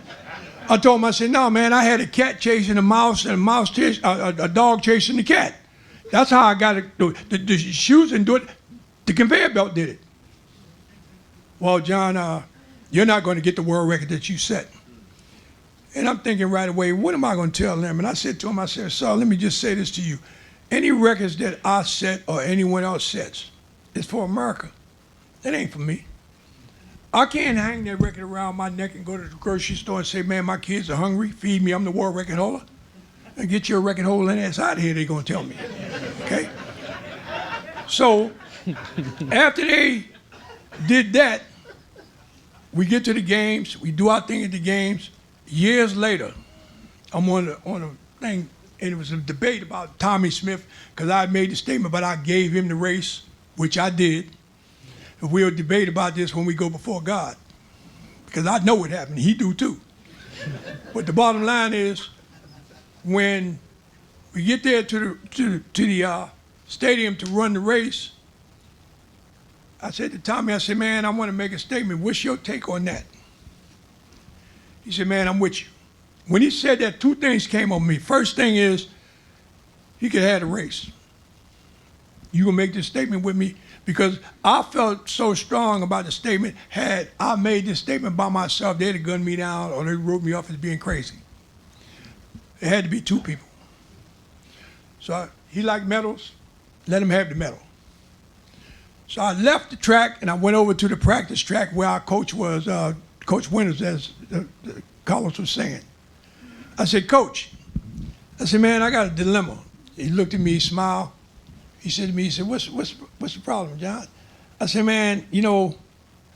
I told him, I said, no, man, I had a cat chasing a mouse and a dog chasing the cat. That's how I got it. The shoes didn't do it. The conveyor belt did it. Well, John, you're not going to get the world record that you set. And I'm thinking right away, what am I going to tell them? And I said to him, I said, sir, let me just say this to you. Any records that I set or anyone else sets is for America. It ain't for me. I can't hang that record around my neck and go to the grocery store and say, man, my kids are hungry, feed me, I'm the world record holder. And get your record holding ass out of here, they're going to tell me. Okay? So, after they did that, we get to the games, we do our thing at the games. Years later, I'm on a thing, and it was a debate about Tommy Smith, because I had made the statement, but I gave him the race, which I did. We'll debate about this when we go before God, because I know what happened. He do too. But the bottom line is, when we get there to the stadium to run the race, I said to Tommy, I said, man, I want to make a statement. What's your take on that? He said, man, I'm with you. When he said that, two things came on me. First thing is, he could have the race. You gonna make this statement with me? Because I felt so strong about the statement. Had I made this statement by myself, they'd have gunned me down or they wrote me off as being crazy. It had to be two people. So he liked medals, let him have the medal. So I left the track and I went over to the practice track where our coach was, Coach Winters, as Carlos was saying. I said, Coach, I said, man, I got a dilemma. He looked at me, he smiled. He said to me, he said, what's the problem, John? I said, man, you know,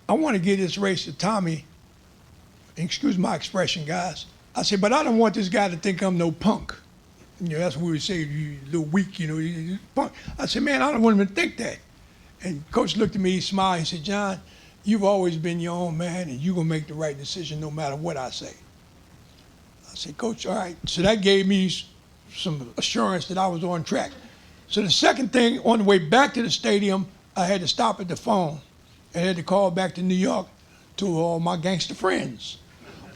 I want to give this race to Tommy. Excuse my expression, guys. I said, but I don't want this guy to think I'm no punk. You know, that's what we would say, you a little weak, you know, you punk. I said, man, I don't want him to think that. And Coach looked at me, he smiled, he said, John, you've always been your own man, and you're going to make the right decision no matter what I say. I said, Coach, all right. So that gave me some assurance that I was on track. So the second thing, on the way back to the stadium, I had to stop at the phone and had to call back to New York to all my gangster friends.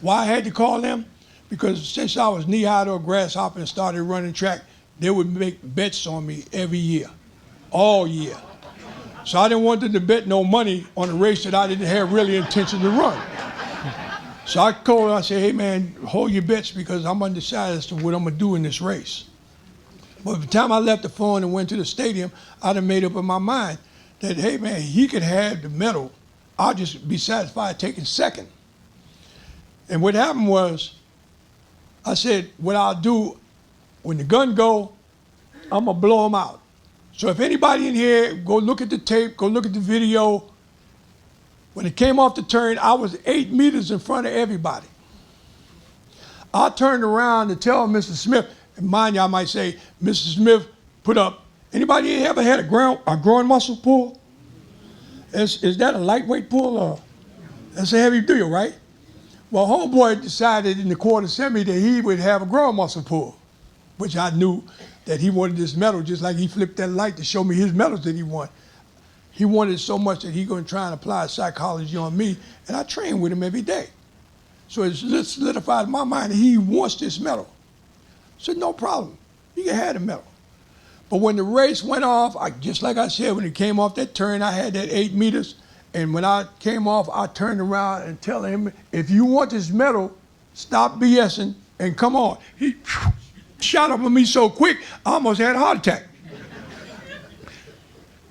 Why I had to call them? Because since I was knee-high to a grasshopper and started running track, they would make bets on me every year, all year. So I didn't want them to bet no money on a race that I didn't have really intention to run. So I called them, I said, hey man, hold your bets because I'm undecided as to what I'm gonna do in this race. But by the time I left the phone and went to the stadium, I'd have made up in my mind that, hey man, he could have the medal. I'll just be satisfied taking second. And what happened was, I said, what I'll do, when the gun go, I'm gonna blow him out. So if anybody in here, go look at the tape, go look at the video. When it came off the turn, I was 8 meters in front of everybody. I turned around to tell Mr. Smith, and mind you, I might say, Mr. Smith put up, anybody ever had a groin muscle pull? Is that a lightweight pull or? That's a heavy deal, right? Well, homeboy decided in the quarter semi that he would have a groin muscle pull, which I knew that he wanted this medal, just like he flipped that light to show me his medals that he won. He wanted it so much that he going to try and apply psychology on me, and I train with him every day. So it's solidified in my mind that he wants this medal. I said, no problem, you can have the medal. But when the race went off, just like I said, when it came off that turn, I had that 8 meters, and when I came off, I turned around and tell him, if you want this medal, stop BSing and come on. He shot up on me so quick, I almost had a heart attack.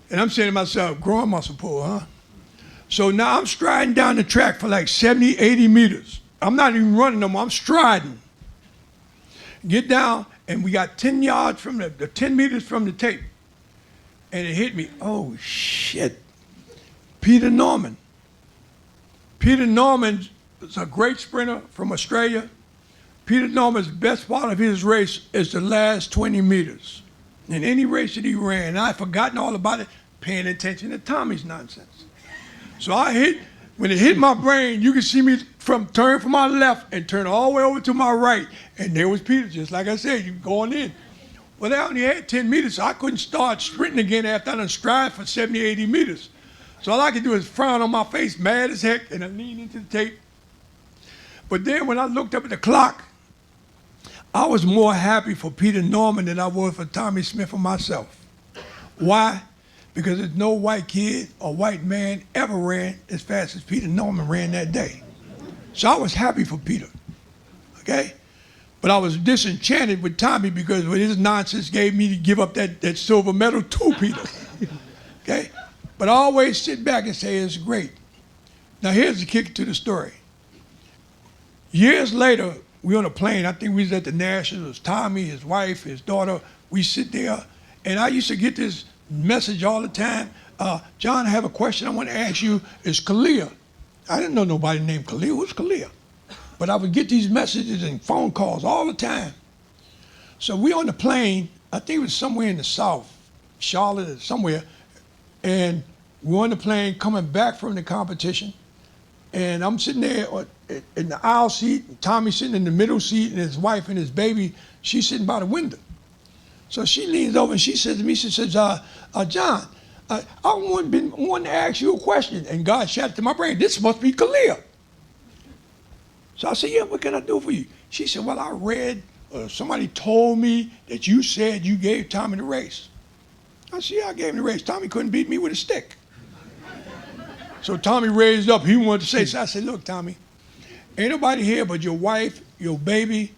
And I'm saying to myself, groin muscle pull, huh? So now I'm striding down the track for like 70, 80 meters. I'm not even running no more, I'm striding. Get down, and we got 10 yards from the 10 meters from the tape. And it hit me, oh shit. Peter Norman. Peter Norman is a great sprinter from Australia. Peter Norman's best part of his race is the last 20 meters. In any race that he ran, and I'd forgotten all about it, paying attention to Tommy's nonsense. So when it hit my brain, you could see me turn from my left and turn all the way over to my right, and there was Peter, just like I said, you going in. Well, they only had 10 meters, so I couldn't start sprinting again after I done stride for 70, 80 meters. So all I could do is frown on my face, mad as heck, and I leaned into the tape. But then when I looked up at the clock, I was more happy for Peter Norman than I was for Tommy Smith or myself. Why? Because there's no white kid or white man ever ran as fast as Peter Norman ran that day. So I was happy for Peter, okay? But I was disenchanted with Tommy because what his nonsense gave me to give up that silver medal to Peter, okay? But I always sit back and say, it's great. Now here's the kicker to the story. Years later, we on a plane, I think we was at the Nationals, Tommy, his wife, his daughter, we sit there, and I used to get this message all the time. John, I have a question I want to ask you. Is Kalia? I didn't know nobody named Kalia. Who's Kalia? But I would get these messages and phone calls all the time. So we on the plane, I think it was somewhere in the South, Charlotte or somewhere, and we're on the plane coming back from the competition, and I'm sitting there in the aisle seat, and Tommy's sitting in the middle seat, and his wife and his baby, she's sitting by the window. So she leans over and she says to me, she says, John, I want to ask you a question. And God shouted to my brain, this must be Kalia. So I said, yeah, what can I do for you? She said, well, I read, somebody told me that you said you gave Tommy the race. I said, yeah, I gave him the race. Tommy couldn't beat me with a stick. So Tommy raised up, he wanted to say, so I said, look, Tommy, ain't nobody here but your wife, your baby,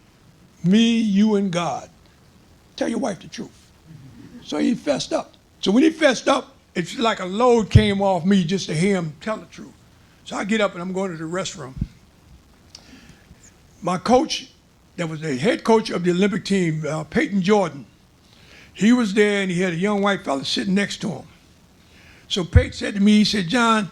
me, you, and God. Tell your wife the truth. So he fessed up. So when he fessed up, it's like a load came off me just to hear him tell the truth. So I get up and I'm going to the restroom. My coach, that was the head coach of the Olympic team, Peyton Jordan, he was there and he had a young white fella sitting next to him. So Peyton said to me, he said, John,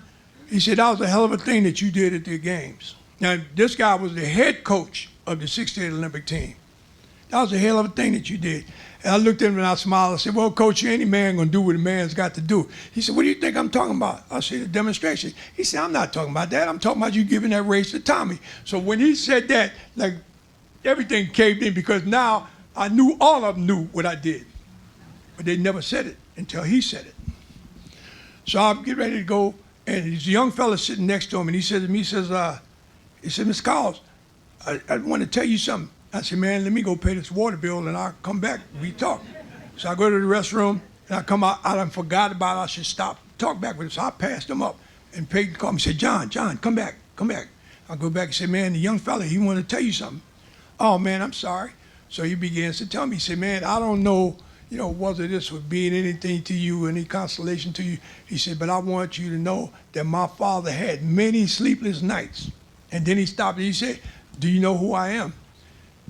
he said, that was a hell of a thing that you did at the games. Now, this guy was the head coach of the 68 Olympic team. That was a hell of a thing that you did. And I looked at him and I smiled. I said, well, Coach, any man going to do what a man's got to do. He said, what do you think I'm talking about? I said, the demonstration. He said, I'm not talking about that. I'm talking about you giving that race to Tommy. So when he said that, like, everything caved in because now I knew all of them knew what I did. But they never said it until he said it. So I'm getting ready to go, and there's a young fella sitting next to him, and he said to me, he said, Mr. Collins, I want to tell you something. I said, man, let me go pay this water bill, and I'll come back, we talk. So I go to the restroom, and I come out, I done forgot about it, I should stop, talk back with him. So I passed him up, and Peyton called me, said, John, come back. I go back and say, man, the young fella, he wanted to tell you something. Oh, man, I'm sorry. So he begins to tell me, he said, man, I don't know, whether this would be anything to you, any consolation to you. He said, but I want you to know that my father had many sleepless nights. And then he stopped and he said, do you know who I am?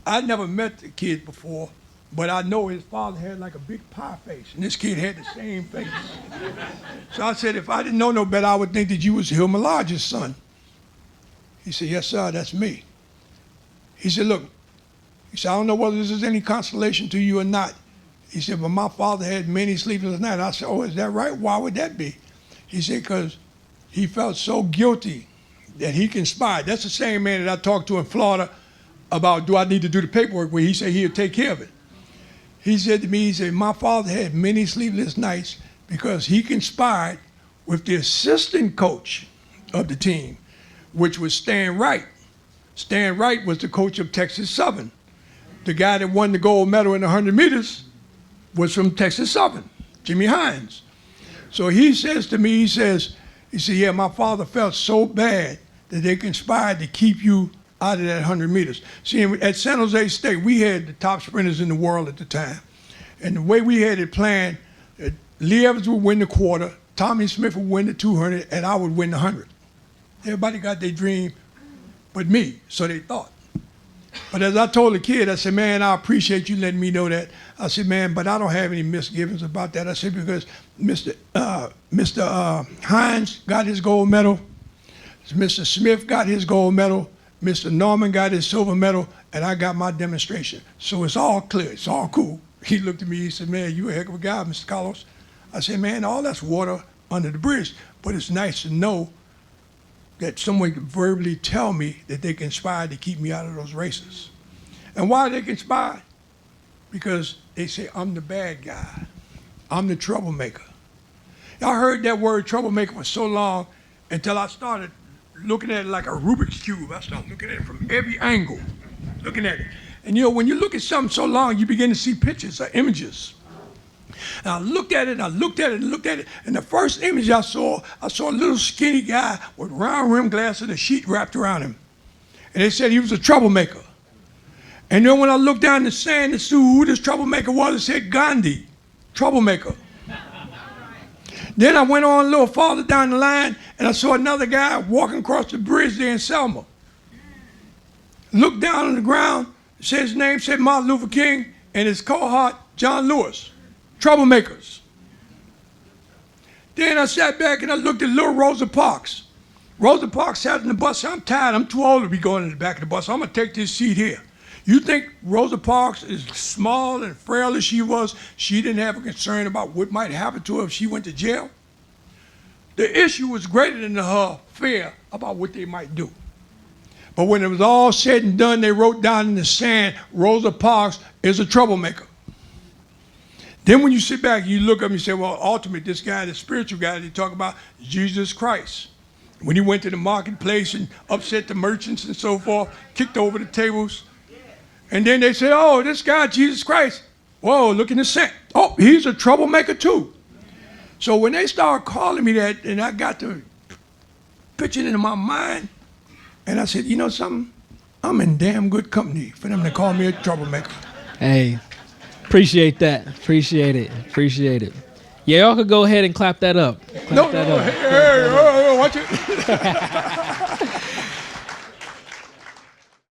I never met the kid before, but I know his father had like a big pie face, and this kid had the same face. So I said, if I didn't know no better, I would think that you was Hilma Lodge's son. He said, yes, sir, that's me. He said, look, he said, I don't know whether this is any consolation to you or not. He said, but my father had many sleepless nights. I said, oh, is that right? Why would that be? He said, because he felt so guilty that he conspired. That's the same man that I talked to in Florida about, do I need to do the paperwork, where he said he'll take care of it. He said to me, he said, my father had many sleepless nights because he conspired with the assistant coach of the team, which was Stan Wright. Stan Wright was the coach of Texas Southern. The guy that won the gold medal in the 100 meters was from Texas Southern, Jimmy Hines. So he says to me, he said, yeah, my father felt so bad that they conspired to keep you out of that 100 meters. See, at San Jose State, we had the top sprinters in the world at the time. And the way we had it planned, Lee Evans would win the quarter, Tommy Smith would win the 200, and I would win the 100. Everybody got their dream but me, so they thought. But as I told the kid, I said, man, I appreciate you letting me know that. I said, man, but I don't have any misgivings about that. I said, because Mr. Hines got his gold medal, Mr. Smith got his gold medal, Mr. Norman got his silver medal, and I got my demonstration. So it's all clear, it's all cool. He looked at me, he said, man, you a heck of a guy, Mr. Carlos. I said, man, all that's water under the bridge, but it's nice to know that someone could verbally tell me that they conspired to keep me out of those races. And why they conspired? Because they say I'm the bad guy. I'm the troublemaker. I heard that word troublemaker for so long until I started looking at it like a Rubik's Cube. I started looking at it from every angle, looking at it. And you know, when you look at something so long, you begin to see pictures or images. And I looked at it, and I looked at it, and looked at it, and the first image I saw a little skinny guy with round rim glasses and a sheet wrapped around him. And they said he was a troublemaker. And then when I looked down the sand to see who this troublemaker was, it said Gandhi, troublemaker. Then I went on a little farther down the line, and I saw another guy walking across the bridge there in Selma. Looked down on the ground, said his name, said Martin Luther King, and his cohort, John Lewis, troublemakers. Then I sat back and I looked at little Rosa Parks. Rosa Parks sat in the bus. I'm tired. I'm too old to be going in the back of the bus. I'm going to take this seat here. You think Rosa Parks, as small and frail as she was, she didn't have a concern about what might happen to her if she went to jail? The issue was greater than her fear about what they might do. But when it was all said and done, they wrote down in the sand, Rosa Parks is a troublemaker. Then when you sit back, you look up and you say, well, ultimately, this guy, the spiritual guy they talk about, is Jesus Christ. When he went to the marketplace and upset the merchants and so forth, kicked over the tables. And then they say, oh, this guy, Jesus Christ, whoa, look in the sand. Oh, he's a troublemaker too. So when they started calling me that, and I got to picture it in my mind, and I said, you know something? I'm in damn good company for them to call me a troublemaker. Hey, appreciate that. Appreciate it. Yeah, y'all could go ahead and clap that up. Clap that up. Hey, watch it.